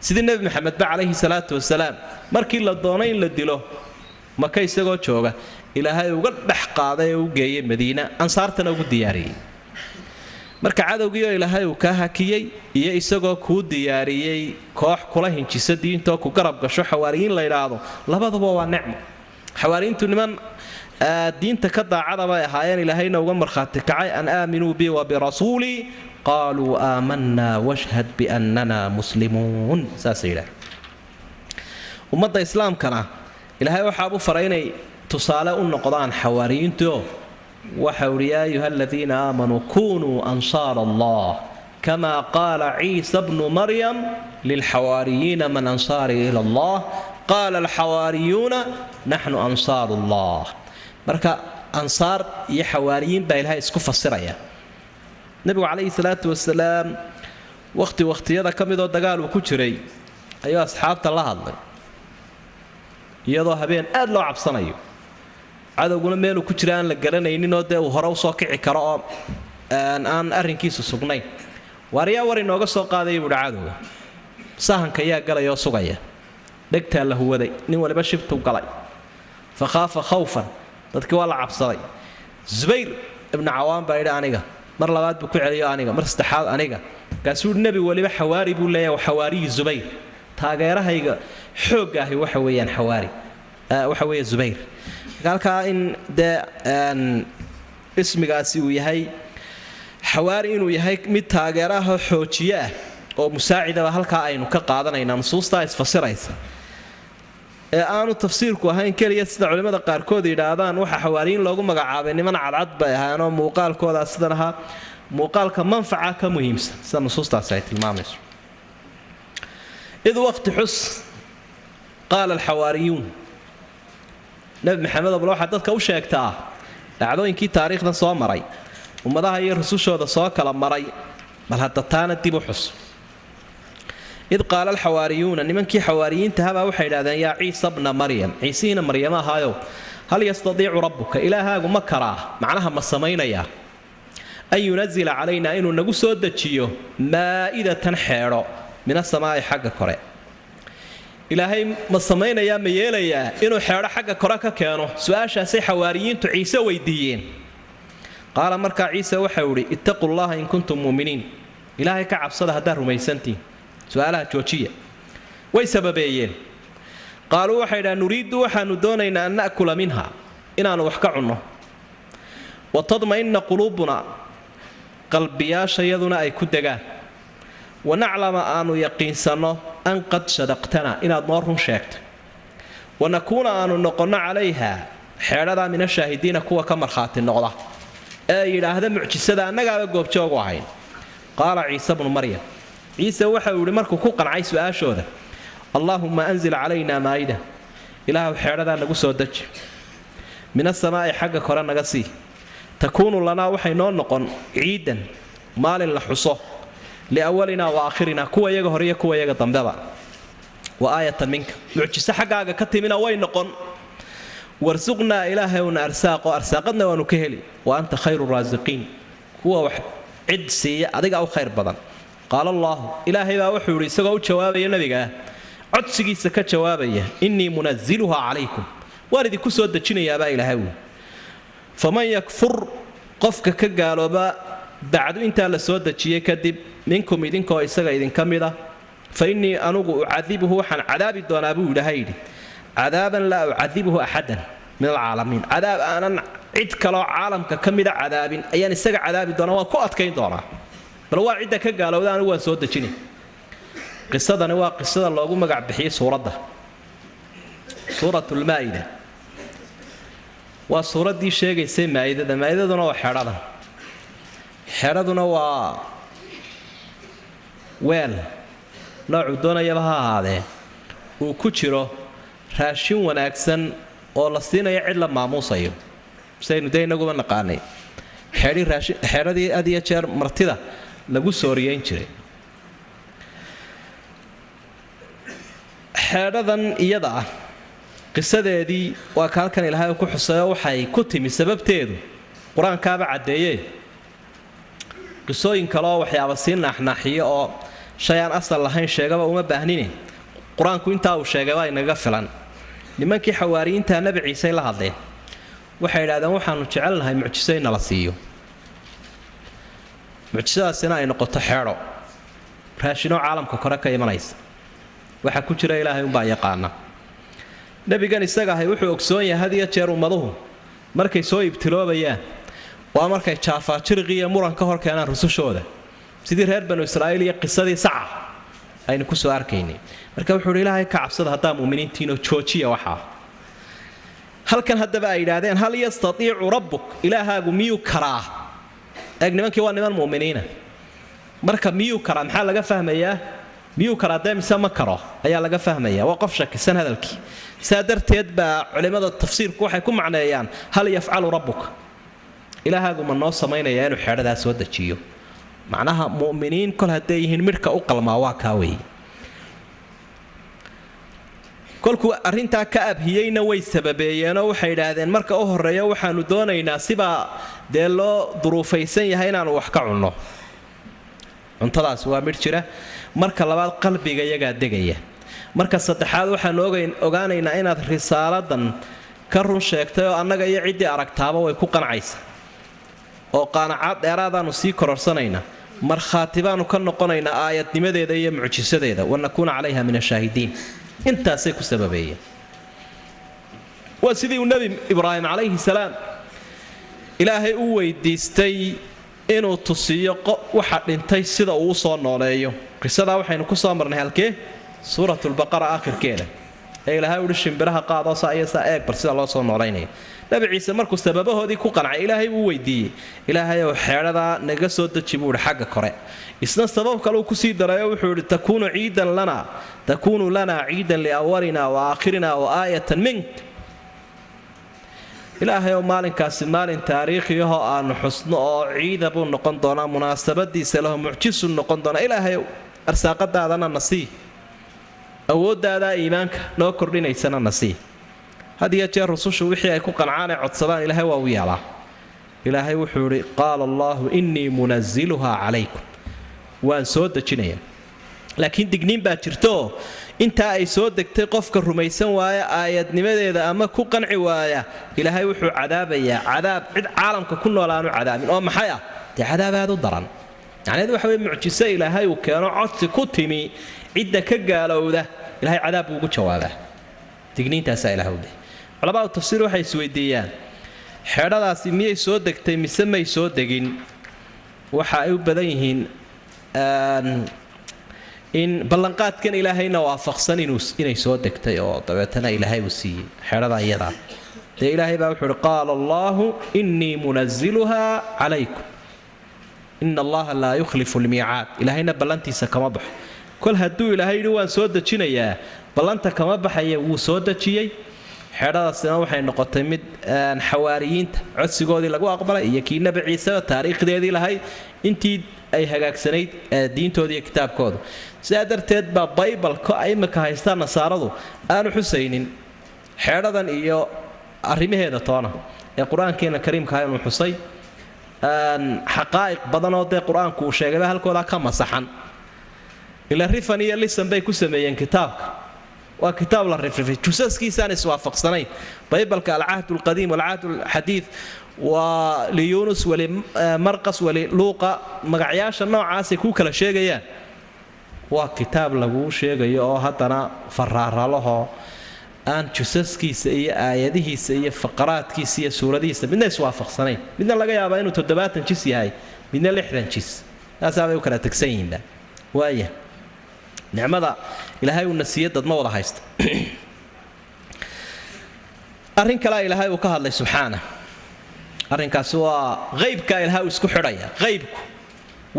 sidii nebi maxamedba calayhi salaatu wasalaam markii la doonay in la dilo maka isagoo jooga ilaahay uga dhex qaaday ee u geeyey madiina ansaartana ugu diyaariyey marka cadowgiioo ilaahay uu kaa hakiyey iyo isagoo kuu diyaariyey koox kula hinjisa diintoo ku garab gasho xawaariyiin la yidhaahdo labaduba waa nicmo xawaariyiintu niman diinta ka daacada bay ahaayeen ilaahayna uga markhaati kacay an aaminuu bi wa birasuulii qaaluu aamanaa washhad biannana muslimuun saasa yidhaah ummadda islaamkana ilaahay waxaabu faray inay tusaale u noqdaan xawaariyiintuoo waxau uhi yaa ayuha aladiina aamanuu kunuu ansaara allah kama qaala ciisa bnu maryam lilxawaariyiina man ansaarii ila allah qaala alxawaariyuuna naxnu ansaaru allah marka ansaar iyo xawaariyiin baa ilaahay isku fasiraya nebigu calayhi salaatu wasalaam wakhtiyada ka midoo dagaal uu ku jiray ayuu asxaabta la hadlay iyadoo habeen aad loo cabsanayo cadowguna meeluu ku jira aan la garanayninoo dee uu hore usoo kici karo oo aan arrinkiisu sugnayn waaryaa war inooga soo qaadaya buuhi cadowga sahanka yaa galayoo sugaya dhegtaa la huwaday nin waliba shibtuu galay fa khaafa khawfan dadkii waa la cabsaday zubayr ibnu cawaan baa yidhi aniga mar labaad buu ku celiyo aniga mar saddexaad aniga markaasuu nebi waliba xawaari buu leeyahay xawaariyi zubayr taageerahayga xooggaahi waxa weeyaan xawaari waxa weeye zubayr halkaa in dee ismigaasi uu yahay xawaari inuu yahay mid taageeraha xoojiye ah oo musaacidaba halkaa aynu ka qaadanaynaa nusuustaa isfasiraysa ee aanu tafsiirku ahayn keliya sida culimmada qaarkood yidhaahdaan waxa xawaariyiin loogu magacaabay niman cadcad bay ahaanoo muuqaalkoodaa sidan ahaa muuqaalka manfaca ka muhiimsan sida nusuustaasi ay tilmaamayso id waqti xus qaala alxawaariyuun nebi maxamed oblo waxaa dadka u sheegtaa dhacdooyinkii taariikhdan soo maray ummadaha iyo rusushooda soo kala maray bal hadda taana dib u xus id qaala alxawaariyuuna nimankii xawaariyiintahabaa waxay idhahdeen yaa ciisa bna maryam ciisihiina maryama ahaayo hal yastadiicu rabbuka ilaahaagu ma karaa macnaha ma samaynayaa an yunazila calaynaa inuu nagu soo dejiyo maa'idatan xeedho min asamaa'i xagga kore ilaahay ma samaynayaa ma yeelayaa inuu xeedho xagga kore ka keeno su-aashaasay xawaariyiintu ciise weydiiyeen qaala markaa ciise waxau idhi ittaquu llaha in kuntum mu'miniin ilaahay ka cabsada haddaad rumaysantiin su-aalaha joojiya way sababeeyeen qaaluu waxay dhaha nuriiddu waxaanu doonaynaa an na'kula minha inaannu wax ka cunno wa tadma'inna quluubuna qalbiyaashayaduna ay ku degaan wanaclama aanu yaqiinsanno an qad sadaqtana inaad noo run sheegtay wanakuuna aanu noqonno calayha xeedhadaa min ashaahidiina kuwa ka markhaati noqda ee yidhaahda mucjisada annagaaba goobjoogu ahayn qaala ciise bnu maryam ciise waxau yidhi markuu ku qancay su-aashooda allaahumma anzil calaynaa maa'ida ilaahu xeedhadaa nagu soo deji min asamaa'i xagga kore naga sii takuunu lanaa waxay noo noqon ciidan maalin la xuso liawalinaa wa aakhirinaa kuwa yaga hore iyo kuwa yaga dambeba wa aayatan minka mucjiso xaggaaga ka timina way noqon warsuqnaa ilaahayuna arsaaqo arsaaqadna waanu ka heli wa anta khayru raasiqiin kuwa wax cid siiya adiga u khayr badan qaala allaahu ilaahay baa wuxuu yidhi isagoo u jawaabaya nebiga codsigiisa ka jawaabaya innii munaziluhaa calaykum waan idinku soo dejinayaabaa ilaahay wy faman yakfur qofka ka gaalooba bacdu intaa la soo dejiyey kadib minkum idinkoo isaga idinka mid ah fa innii anugu ucadibuhu waxaan cadaabi doonaa buu ilaahay yidhi cadaaban laa ucadibuhu axadan min alcaalamiin cadaab aanan cid kaloo caalamka ka mida cadaabin ayaan isaga cadaabi doonaa waan ku adkayn doonaa bal waa cidda ka gaalowda anigu waan soo dejinay qisadani waa qisada loogu magac bixiyey suuradda suuratulmaa'ida waa suuraddii sheegaysay maa'idada maa'idaduna waa xeedhadan xeedhaduna waa weel noocuu doonayaba ha ahaadee uu ku jiro raashin wanaagsan oo la siinayo cid la maamuusayo saynu dee inaguba naqaanay xeedhadii had iyo jeer martida lagu sooriyeyn jiray xeedhadan iyada ah qisadeedii waa ka halkan ilaahay ku xuseeyo waxay ku timi sababteedu qur-aankaaba caddeeyee qisooyin kale oo waxyaaba sii naaxnaaxiyo oo shay aan asal lahayn sheegaba uma baahnine qur-aanku intaa uu sheegay waa inaga filan nimankii xawaariyiintaa nebi ciisey la hadleen waxay idhahdeen waxaanu jecelnahay mucjiso in nala siiyo mucjisadaasina ay noqoto xeedho raashinoo caalamka kore ka imanaysa waxa ku jira ilaahay unbaa yaqaana nebigan isaga ahay wuxuu ogsoon yahay had iyo jeer ummaduhu markay soo ibtiloobayaan waa markay jaafaajirqi iyo muran ka hor keenaan rusushooda sidii reer banu israa'iil iyo qisadii saca aynu ku soo arkaynay marka wuxuu hi ilaahay ka cabsada haddaa mu'miniintiinoo joojiya waxaa halkan haddaba ay yidhaahdeen hal yastatiicu rabbuk ilaahaagu miyuu karaa eeg nimankii waa niman mu'miniina marka miyuu karaa maxaa laga fahmayaa miyuu karaa dee mise ma karo ayaa laga fahmayaa waa qof shakisan hadalkii saa darteed baa culimmada tafsiirku waxay ku macneeyaan hal yafcalu rabbuka ilaahaagu ma noo samaynayaa inuu xeedhadaa soo dejiyo macnaha mu'miniin kol hadday yihiin midhka u qalmaa waa kaa weeye kolkuu arrintaa ka abhiyeyna way sababeeyeenoo waxay idhaahdeen marka u horreeya waxaanu doonaynaa sibaa dee loo duruufaysan yahay inaanu wax ka cunno cuntadaas waa midh jira marka labaad qalbiga iyagaa degaya marka saddexaad waxaanu ogaanaynaa inaad risaaladan ka run sheegtay oo annaga iyo ciddii aragtaaba way ku qancaysa oo qaanacaad dheeraadaannu sii kororsanaynaa markhaati baannu ka noqonaynaa aayadnimadeeda iyo mucjisadeeda wanakuuna calayha min ashaahidiin intaasay ku sababeeyeen waa sidii uu nebi ibraahim calayhi salaam ilaahay u weydiistay inuu tusiyo waxa dhintay sida uu u soo nooleeyo qisadaa waxaynu ku soo marnay halkee suuratulbaqara aakhirkeeda ee ilaahay uhi shimbiraha qaadoo saa iyo saa eeg bar sida loo soo noolaynayo nebi ciise markuu sababahoodii ku qancay ilaahay uu weydiiyey ilaahayow xeedhadaa naga soo deji buu ihi xagga kore isna sabab kale uu kusii darayo wuxuu idhi takuunu lanaa ciidan liawalina wa aakhirina wa aayatan mink ilaahayow maalinkaasi maalin taariikhiyahoo aanu xusno oo ciida buu noqon doonaa munaasabadiisa laho mucjisu noqon doonaa ilaahayow arsaaqadaadana nasii awooddaadaa iimaanka noo kordhinaysana nasii had iyo jeer rusushu wixii ay ku qancaan ee codsadaan ilaahay waa u yeelaa ilaahay wuxuu idhi qaala allaahu innii munaziluhaa calaykum waan soo dejinayaa laakiin digniin baa jirtooo intaa ay soo degtay qofka rumaysan waaya aayadnimadeeda ama ku qanci waaya ilaahay wuxuu cadaabayaa cadaab cid caalamka ku nool aanu cadaabin oo maxay ah dee cadaab aad u daran macnaheedu waxa weeye mucjiso ilaahay uu keeno codsi ku timi cidda ka gaalowda ilaahay cadaab ugu jawaabaa digniintaasaa ilaah u leh culamada tafsiir waxay isweydiiyaan xeedhadaasi miyay soo degtay mise may soo degin waxa ay u badan yihiin in ballanqaadkan ilaahayna waafaqsan inay soo degtay oo dabeetana ilaahay uu siiyey xeedhada iyadaa dee ilaahay baa wuxuu uhi qaala allaahu innii munaziluhaa calaykum ina allaha laa yukhlifu lmiicaad ilaahayna ballantiisa kama baxo kol hadduu ilaahay yidhi waan soo dejinayaa ballanta kama baxaya wuu soo dejiyey xeedhadaasina waxay noqotay mid xawaariyiinta codsigoodii lagu aqbalay iyo kii nebi ciiseba taariikhdeedii lahayd intii ay hagaagsanayd diintooda iyo kitaabkooda sidaa darteed baa baybalka ay imika haystaan nasaaradu aanu xusaynin xeedhadan iyo arrimaheeda toona ee qur-aankeena kariimkaha inuu xusay xaqaa'iq badanoo dee qur-aanku uu sheegayba halkoodaa ka masaxan ila rifan iyo lisan bay ku sameeyeen kitaabka waa kitaab la rifrifay jusaskiisaan iswaafaqsanayn baybalka alcahd alqadiim walcahd alxadiid waa liyunus walimarqas waliluuqa magacyaasha noocaasay ku kala sheegayaan waa kitaab laguu sheegayo oo haddana faraaralahoo aan jusaskiisa iyo aayadihiisa iyo faqaraadkiisa iyo suuradihiisa midna iswaafaqsanayn midna laga yaabaa inuu 70 jis yahay midna 60 jis taasaabay u kala tegsan yihiin waaya nicmada ilaahay uu nasiiyay dad ma wada haysto arrin kale ilaahay uu ka hadlay subxaana arrinkaasi waa qaybka ilaahay isku xidhaya qaybku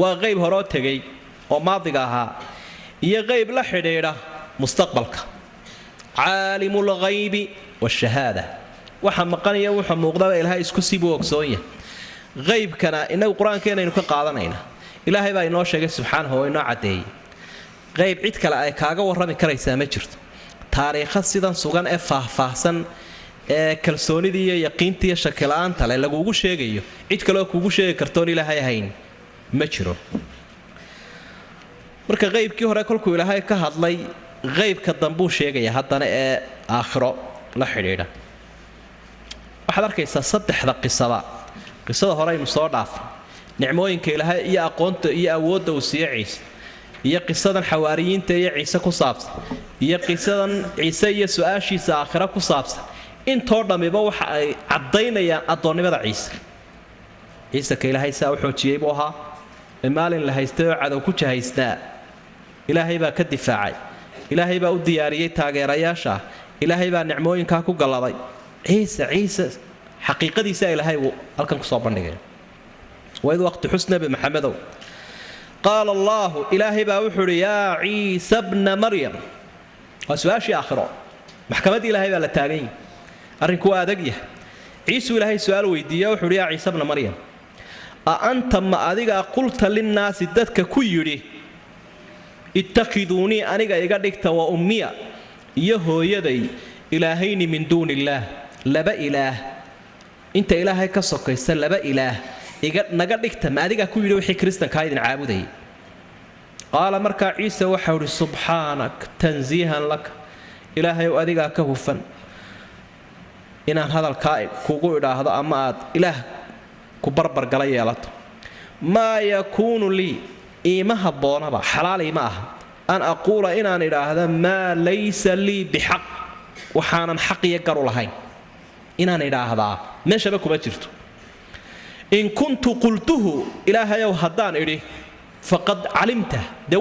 waa qayb hore oo tagay oo maadiga ahaa iyo qayb la xidhiidha mustaqbalka caalimul ghaybi wash-shahaada waxa maqanaya waxa muuqda ilaahay isku sii buu ogsoon yahay qaybkana inagu quraankeena inuu ka qaadanayna ilaahay baa inoo sheegay subxaanahu wa inoo cadeeyay qayb cid kale ay kaaga warrami karaysaa ma jirto taariikha sidan sugan ee faahfaahsan ee kalsoonidii iyo yaqiintii iyo shaki la'aanta leh lagugu sheegayo cid kale oo kugu sheegi kartoon ilaahay ahayn ma jiro marka qaybkii hore kolkuu ilaahay ka hadlay qaybka dambuu sheegaya haddana ee aakhiro la xidhiidha waxaad arkaysaa saddexda qisada hore aynu soo dhaafay nicmooyinka ilaahay iyo aqoonta iyo awoodda uu siiyo ciise iyo qisadan xawaariyiinta iyo ciise ku saabsan iyo qisadan ciise iyo su-aashiisa aakhiro ku saabsan intoo dhammiba waxa ay caddaynayaan addoonnimada ciise ka ilaahay saa u xoojiyey buu ahaa ee maalin la haystay oo cadow ku jahaysnaa ilaahay baa ka difaacay ilaahay baa u diyaariyey taageerayaasha ilaahay baa nicmooyinkaa ku galladay ciise xaqiiqadiisa ilaahay uu halkan ku soo bandhigay wayd waqti xusna bi maxamedow qaala allaahu ilaahay baa wuxuu uhi yaa ciisa bna maryam waa su-aashii aakhiro maxkamadii ilaahay baa la taagan yahay arrinku waa adag yahay ciisuu ilaahay su-aal weydiiya wuxuu uhi yaa ciisa bna maryam a anta ma adigaa qulta linnaasi dadka ku yidhi ittakiduunii aniga iga dhigta wa ummiya iyo hooyaday ilaahayni min duuni illaah laba ilaah inta ilaahay ka sokaysa laba ilaah naga dhigta ma adigaa ku yidhi wixii kristankaa idin caabudayay qaala markaa ciise waxau idhi subxaanak tansiihan laka ilaahayow adigaa ka hufan inaan hadalkaa kugu idhaahdo ama aad ilaah ku barbargala yeelato maa yakuunu lii iima habboonaba xalaal iima aha an aquula inaan idhaahda maa laysa lii bixaq waxaanan xaq iyo gar u lahayn inaan idhaahdaa meeshaba kuma jirto in kuntu qultuhu ilaahayow haddaan idhi faqad calimtah dee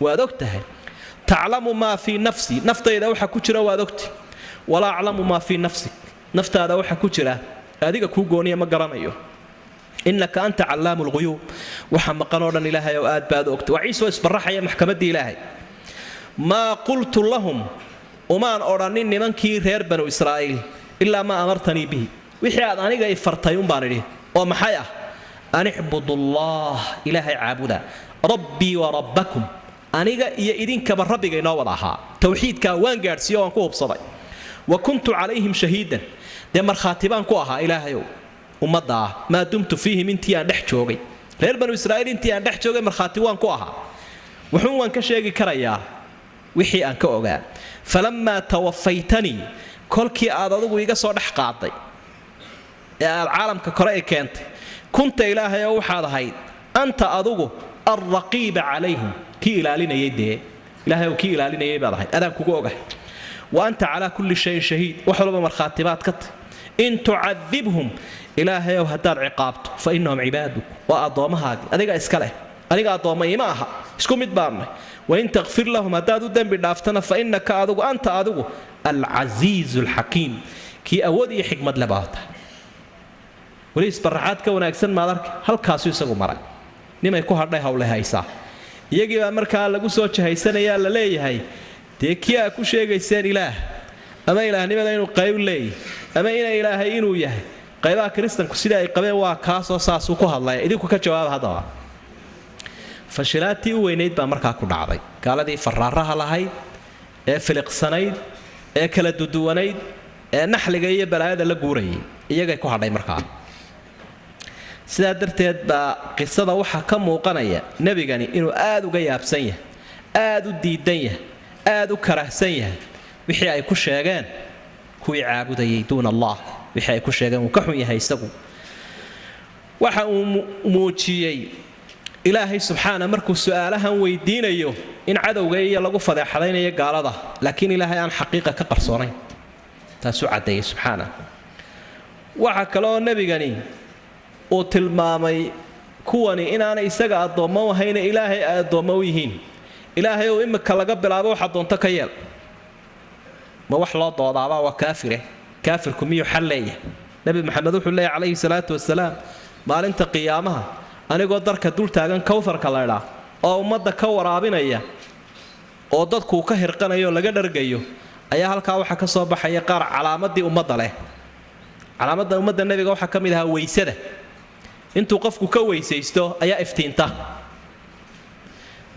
waad ogtahay taclamu maa fii nafsii naftayda waxa ku jira waad ogti walaa aclamu maa fii nafsik naftaada waxa ku jira adiga kuu gooniya ma garanayo innaka anta callaamu lghuyuub waxa maqan oo dhan ilaahayow aad baad ogtay waa ciisoo isbaraxaya maxkamaddii ilaahay maa qultu lahum umaan odhanin nimankii reer banu israa'iil ilaa maa amartanii bihi wixii aad aniga i fartay umbaan idhi oo maxay ah an icbudullah ilaahay caabuda rabbii wa rabbakum aniga iyo idinkaba rabbiga inoo wada ahaa tawxiidkaa waan gaadhsiiyo waan ku hubsaday wa kuntu calayhim shahiidan dee markhaati baan ku ahaa ilaahayow ummadda ah maa dumtu fiihim intii aan dhex joogay reer banu israa'iil intii aan dhex joogay markhaati waan ku ahaa wuxuun waan ka sheegi karayaa wixii aan ka ogaa falammaa tawafaytanii kolkii aad adigu iga soo dhex qaaday ee aad caalamka kore ay keentay kunta ilaahay oo waxaad ahayd anta adigu alraqiiba calayhim kii ilaalinayay dee ilaahay oo kii ilaalinayay baad ahayd adaan kugu ogahay wa anta calaa kulli shayin shahiid wax walba markhaatibaad ka tahy in tucadibhum ilaahay ow haddaad ciqaabto fa innahum cibaaduk waa addoommahaagii adiga iska leh aniga addoomma ima aha isku mid baannay wain takfir lahum haddaad u dembi dhaaftana fa innaka adigu anta adigu alcasiizu alxakiim kii awood iyo xikmad le baad tahay weli isbaraxaad ka wanaagsan maad arka halkaasuu isagu maray nimay ku hadhay hawle haysaa iyagii baa markaa lagu soo jahaysanayaa la leeyahay dee kii aa ku sheegayseen ilaah ama ilaahnimada inuu qayb leeyahy ama ina ilaahay inuu yahay qaybaha kiristanku sida ay qabeen waa kaasoo saasuu ku hadlaya idinku ka jawaaba haddaba fashilaatii u weynayd baa markaa ku dhacday gaaladii faraaraha lahayd ee filiqsanayd ee kala duduwanayd ee naxliga iyo balaayada la guurayay iyagay ku hadhay markaa sidaa darteed baa qisada waxaa ka muuqanaya nebigani inuu aad uga yaabsan yahay aad u diidan yahay aad u karahsan yahay wixii ay ku sheegeen kuwii caabudayay duuna allah wixii ay ku sheegeen wuu ka xun yahay isagu waxa uu muujiyey ilaahay subxaana markuu su'aalahan weydiinayo in cadowga iyo lagu fadeexadaynayo gaalada laakiin ilaahay aan xaqiiqa ka qarsoonayn taasuu caddeeyey subxaana waxa kaloo nebigani uu tilmaamay kuwani inaanay isaga addoommo ahayna ilaahay ay addoommo u yihiin ilaahay ou imika laga bilaabo waxa doonto ka yeel ma wax loo doodaabaa waa kaafire kaafirku miyuu xal leeyahay nebi maxamed wuxuu leeyahy calayhi salaatu wasalaam maalinta qiyaamaha anigoo darka dul taagan kawharka laydhaa oo ummadda ka waraabinaya oo dadkuu ka hirqanayo laga dhargayo ayaa halkaa waxaa ka soo baxaya qaar calaamadii ummadda leh calaamadda ummadda nebiga waxaa ka mid ahaa weysada intuu qofku ka weysaysto ayaa iftiinta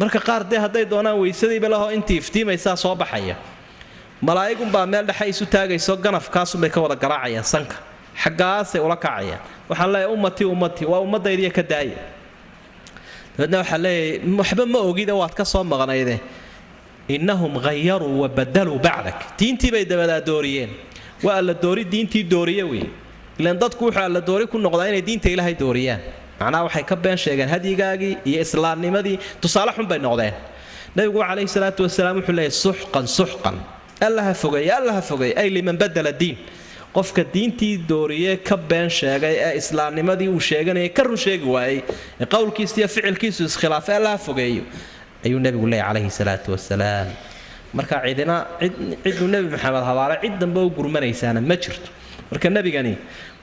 marka qaar dee hadday doonaan weysadiiba leho intii iftiimaysaa soo baxaya malaa'igunbaa meel dhexe isu taagayso ganafkaasunbay ka wada garaacayaan sanka xaggaasay ula kacayaan waxaan leeyahay ummatii waa ummadaydiiya ka daaya dabeedna waxaa leeyahay waxba ma ogida waad ka soo maqnayde innahum hayaruu wa badaluu bacdak diintii bay dabadaa dooriyeen waa alla doori diintii dooriye wey ilaan dadku wuxuu alla doori ku noqdaa inay diinta ilaahay dooriyaan macnaha waxay ka been sheegeen hadyigaagii iyo islaamnimadii tusaale xun bay noqdeen nabigu calayhi salaatu wasalaam wuxuu leeyahay suxqan allaha fogeey ay liman badala diin qofka diintii dooriye ka been sheegay ee islaamnimadii uu sheeganayay ka run sheegi waayey ee qowlkiisa iyo ficilkiisu iskhilaafay allaha fogeeyo ayuu nabigu leeyahay calayhi salaatu wasalaam marka ciduu nebi maxamed habaalay cid dambe u gurmanaysaana ma jirto marka nebigani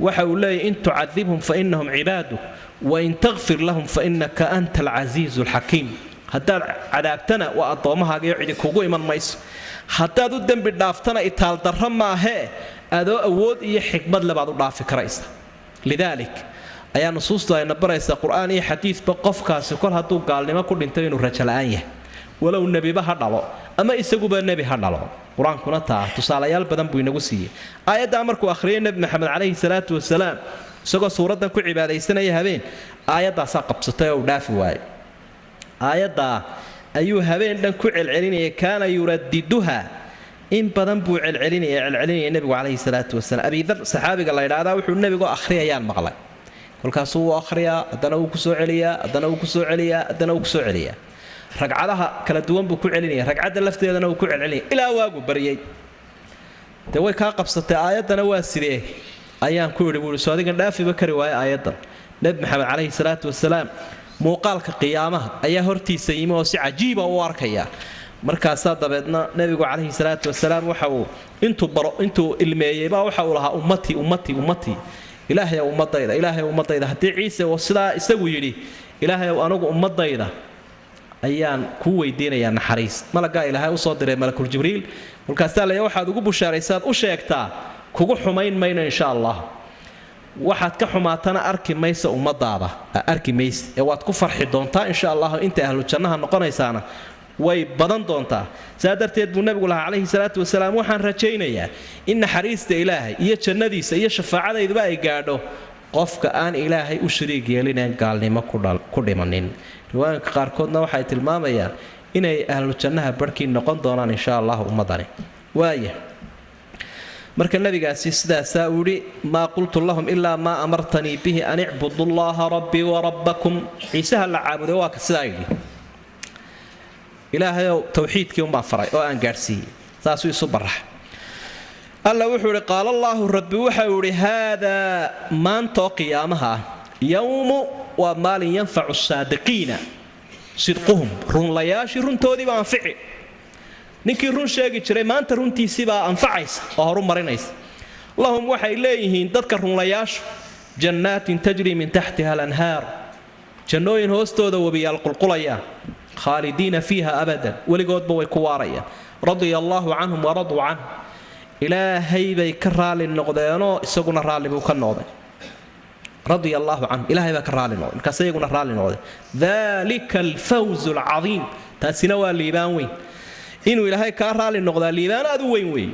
waxa uu leeyahay in tucadibhum fa innahum cibaaduk wain takfir lahum fa innaka anta alcasiizu alxakiim haddaad cadaabtana waa addoommahaagiyo cidi kugu iman mayso haddaad u dembi dhaaftana itaaldarro maahee adoo awood iyo xikmad lebaad u dhaafi karaysa lidaalik ayaa nusuustu ayna baraysa qur'aan iyo xadiidba qofkaasi kol hadduu gaalnimo ku dhintay inuu rajo la'aan yahay walow nebiba ha dhalo ama isaguba nebi ha dhalo qur-aankuna taa tusaalayaal badan buu inagu siiyey aayaddaa markuu akhriyay nebi maxamed calayhi salaatu wasalaam isagoo suuraddan ku cibaadaysanaya habeen aayaddaasaa qabsatay oo uu dhaafi waayey aayaddaa ayuu habeen dhan ku celcelinayay kaana yuradiduha in badan buu celcelinaya nebigu calayhi salaatu wasalaam abidar saxaabiga la yidhaahdaa wuxuu nebigu akhriyayaan maqlay kolkaasuu u akhriyaa haddana wuu ku soo celiyaa haddana wuu ku soo celiyaa haddana wuu ku soo celiyaa ragcadaha kala duwan buu ku celinaya ragcadda lafteedana wuu ku celcelinaya ilaa waagu baryay dee way kaa qabsatay aayaddana waa sidee ayaan ku yidhi buui soo adigan dhaafiba kari waayo aayaddan nebi maxamed calayhi salaatu wasalaam muuqaalka qiyaamaha ayaa hortiisa yimi oo si cajiiba u arkaya markaasaa dabeedna nebigu calayhi salaatu wasalaam waxa uu intuu ilmeeyeybaa waxa uu lahaa ummatii ilaahayow ummadayda haddii ciise uu sidaa isagu yidhi ilaahayow anugu ummadayda ayaan kuu weydiinayaa naxariis malaggaa ilaahay u soo diray malakul jibriil markaasaa leeya waxaad ugu bushaaraysaad u sheegtaa kugu xumayn mayno insha allah waxaad ka xumaatana arki maysa ummadaada arki maysa ee waad ku farxi doontaa insha allah inta ahlu jannaha noqonaysaana way badan doontaa saa darteed buu nabigu lahaa calayhi salaatu wasalaam waxaan rajaynayaa in naxariista ilaahay iyo jannadiisa iyo shafaacadayduba ay gaadho qofka aan ilaahay u shariig yeelineen gaalnimo ku dhimanin riwaayinka qaarkoodna waxay tilmaamayaan inay ahlu jannaha barhkii noqon doonaan insha allah ummadani waaya marka nabigaasi sidaasaa uu yidhi maa qultu lahum ilaa maa amartanii bihi an icbudu llaha rabbii warabbakum ciisaha la caabuday waa ka sidaa yidhi ilaahayow tawxiidkii umbaan faray oo aan gaadhsiiyey saasuu isu barax alla wuxuu idhi qaala allaahu rabbi waxa uu idhi haadaa maantaoo qiyaamaha ah yowmu waa maalin yanfacu saadiqiina sidquhum runlayaashii runtoodiiba anfici ninkii run sheegi jiray maanta runtiisibaa anfacaysa oo horu marinaysa lahum waxay leeyihiin dadka runlayaashu jannaatin tajrii min taxtiha alanhaar jannooyin hoostooda webiyaal qulqulayaan khaalidiina fiiha abadan weligoodba way ku waarayaan radia allaahu canhum waraduu canh ilaahay bay ka raali noqdeenoo isaguna raalli buu ka noqday radia allaahu canhum ilaahay baa ka raali noqday markaas iyaguna raalli noqday dalika alfawzu alcadiim taasina waa liibaan weyn inuu ilaahay kaa raali noqdaa liibaan aad u weyn weeye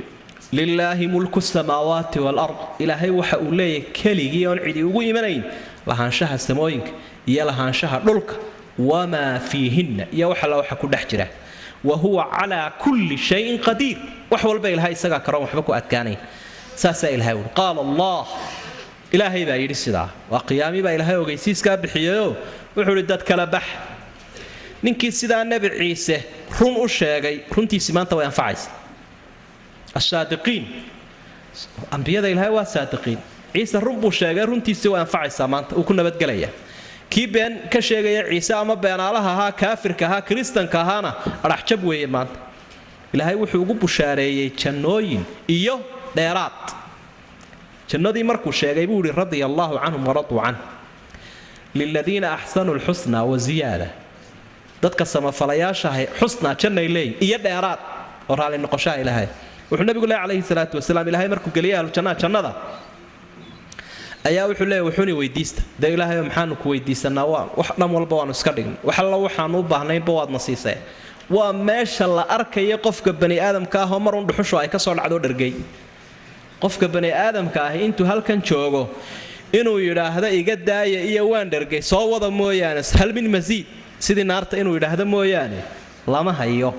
lilaahi mulku samaawaati waalard ilaahay waxa uu leeyahay keligii oon cidi ugu imanayn lahaanshaha samooyinka iyo lahaanshaha dhulka wamaa fiihinna iyo wax alla waxa ku dhex jira wa huwa calaa kulli shayin qadiir wax walba ilaahay isagaa karoon waxba ku adkaanayn saasaa ilaahay ui qaala allah ilaahay baa yidhi sidaa waa qiyaamii baa ilaahay ogeysiiskaa bixiyeyoo wuxuu idhi dad kala bax ninkii sidaa nebi ciise run u sheegay runtiisii maanta way anfacaysa asaadiqiin ambiyada ilaahay waa saadiqiin ciise run buu sheegay runtiisii way anfacaysaa maanta uu ku nabadgelaya kii been ka sheegaya ciise ama beenaalaha ahaa kaafirka ahaa kiristanka ahaana adhaxjab weeye maanta ilaahay wuxuu ugu bushaareeyey jannooyin iyo dheeraad jannadii markuu sheegay buu ihi radia allaahu canhum waraduu canh liladiina axsanuu lxusna wa ziyaada dadka samafalayaashahay xusnaa jannay leeyihin iyo dheeraad oo raalli noqoshaha ilaahay wuxuu nabigu leeyahay calayhi salaatu wasalaam ilaahay markuu geliyay ahlujannaha jannada ayaa wuxuu leeyahay wuxuuni weydiista dee ilaahayo maxaanu ku weydiisanaa wax dhan walba waanu iska dhignay wax alla waxaanu u baahnaynba waadna siisee waa meesha la arkaya qofka bani aadamka ah oo mar un dhuxushu ay ka soo dhacdoo dhargay qofka bani aadamka ah intuu halkan joogo inuu yidhaahdo iga daaya iyo waan dhargay soo wada mooyaane hal min masiid sidii naarta inuu yidhaahdo mooyaane lama hayo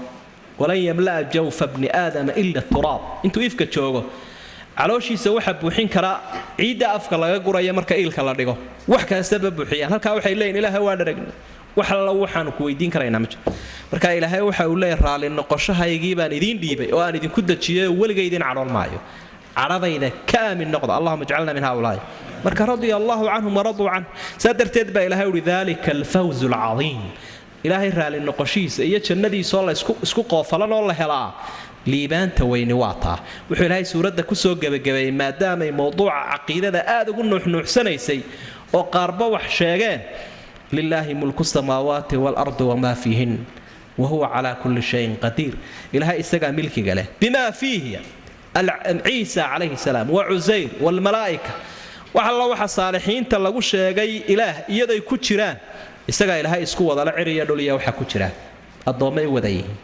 walan yamla'a jawfa bni aadama ila turaab intuu ifka joogo calooshiisa waxa buuxin karaa ciidda afka laga guraya marka iilka la dhigo wax kastaba buuxiyaan halkaa waxay leeyihin ilaahay waa dharagnay wax alla waxaanu ku weydiin karaynaa ma jiro marka ilaahay waxa uu leeyahay raalli noqoshahaygii baan idiin dhiibay oo aan idinku dejiyay oo weligay idin cadhoon maayo cadhadayda ka aamin noqda allahuma ijcalna min haulaai marka radia allaahu canhum waraduu canh saa darteed baa ilaahay uhi dalika alfawzu alcadiim ilaahay raalli noqoshihiisa iyo jannadiisoo la isku qoofalan oo la helaa liibaanta weyni waa taa wuxuu ilaahay suuradda kusoo gebagabeeyey maadaamay mowduuca caqiidada aad ugu nuuxnuuxsanaysay oo qaarba wax sheegeen lilaahi mulku samaawaati waalardi wamaa fiihin wa huwa calaa kulli shayin qadiir ilaahay isagaa milkiga leh bimaa fiihi ciisa calayhi salaam wa cusayr waalmalaa'ika wax alla waxa saalixiinta lagu sheegay ilaah iyaday ku jiraan isagaa ilaahay isku wadala ciriya dhuliya waxa ku jiraan addoommay wada yihiin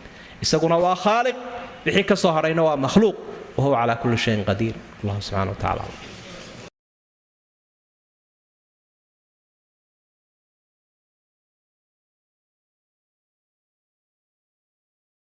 isaguna waa khaaliq wixii ka soo hadhayna waa makhluuq wa huwa calaa kulli shayin qadiir allah subxaana wa tacaala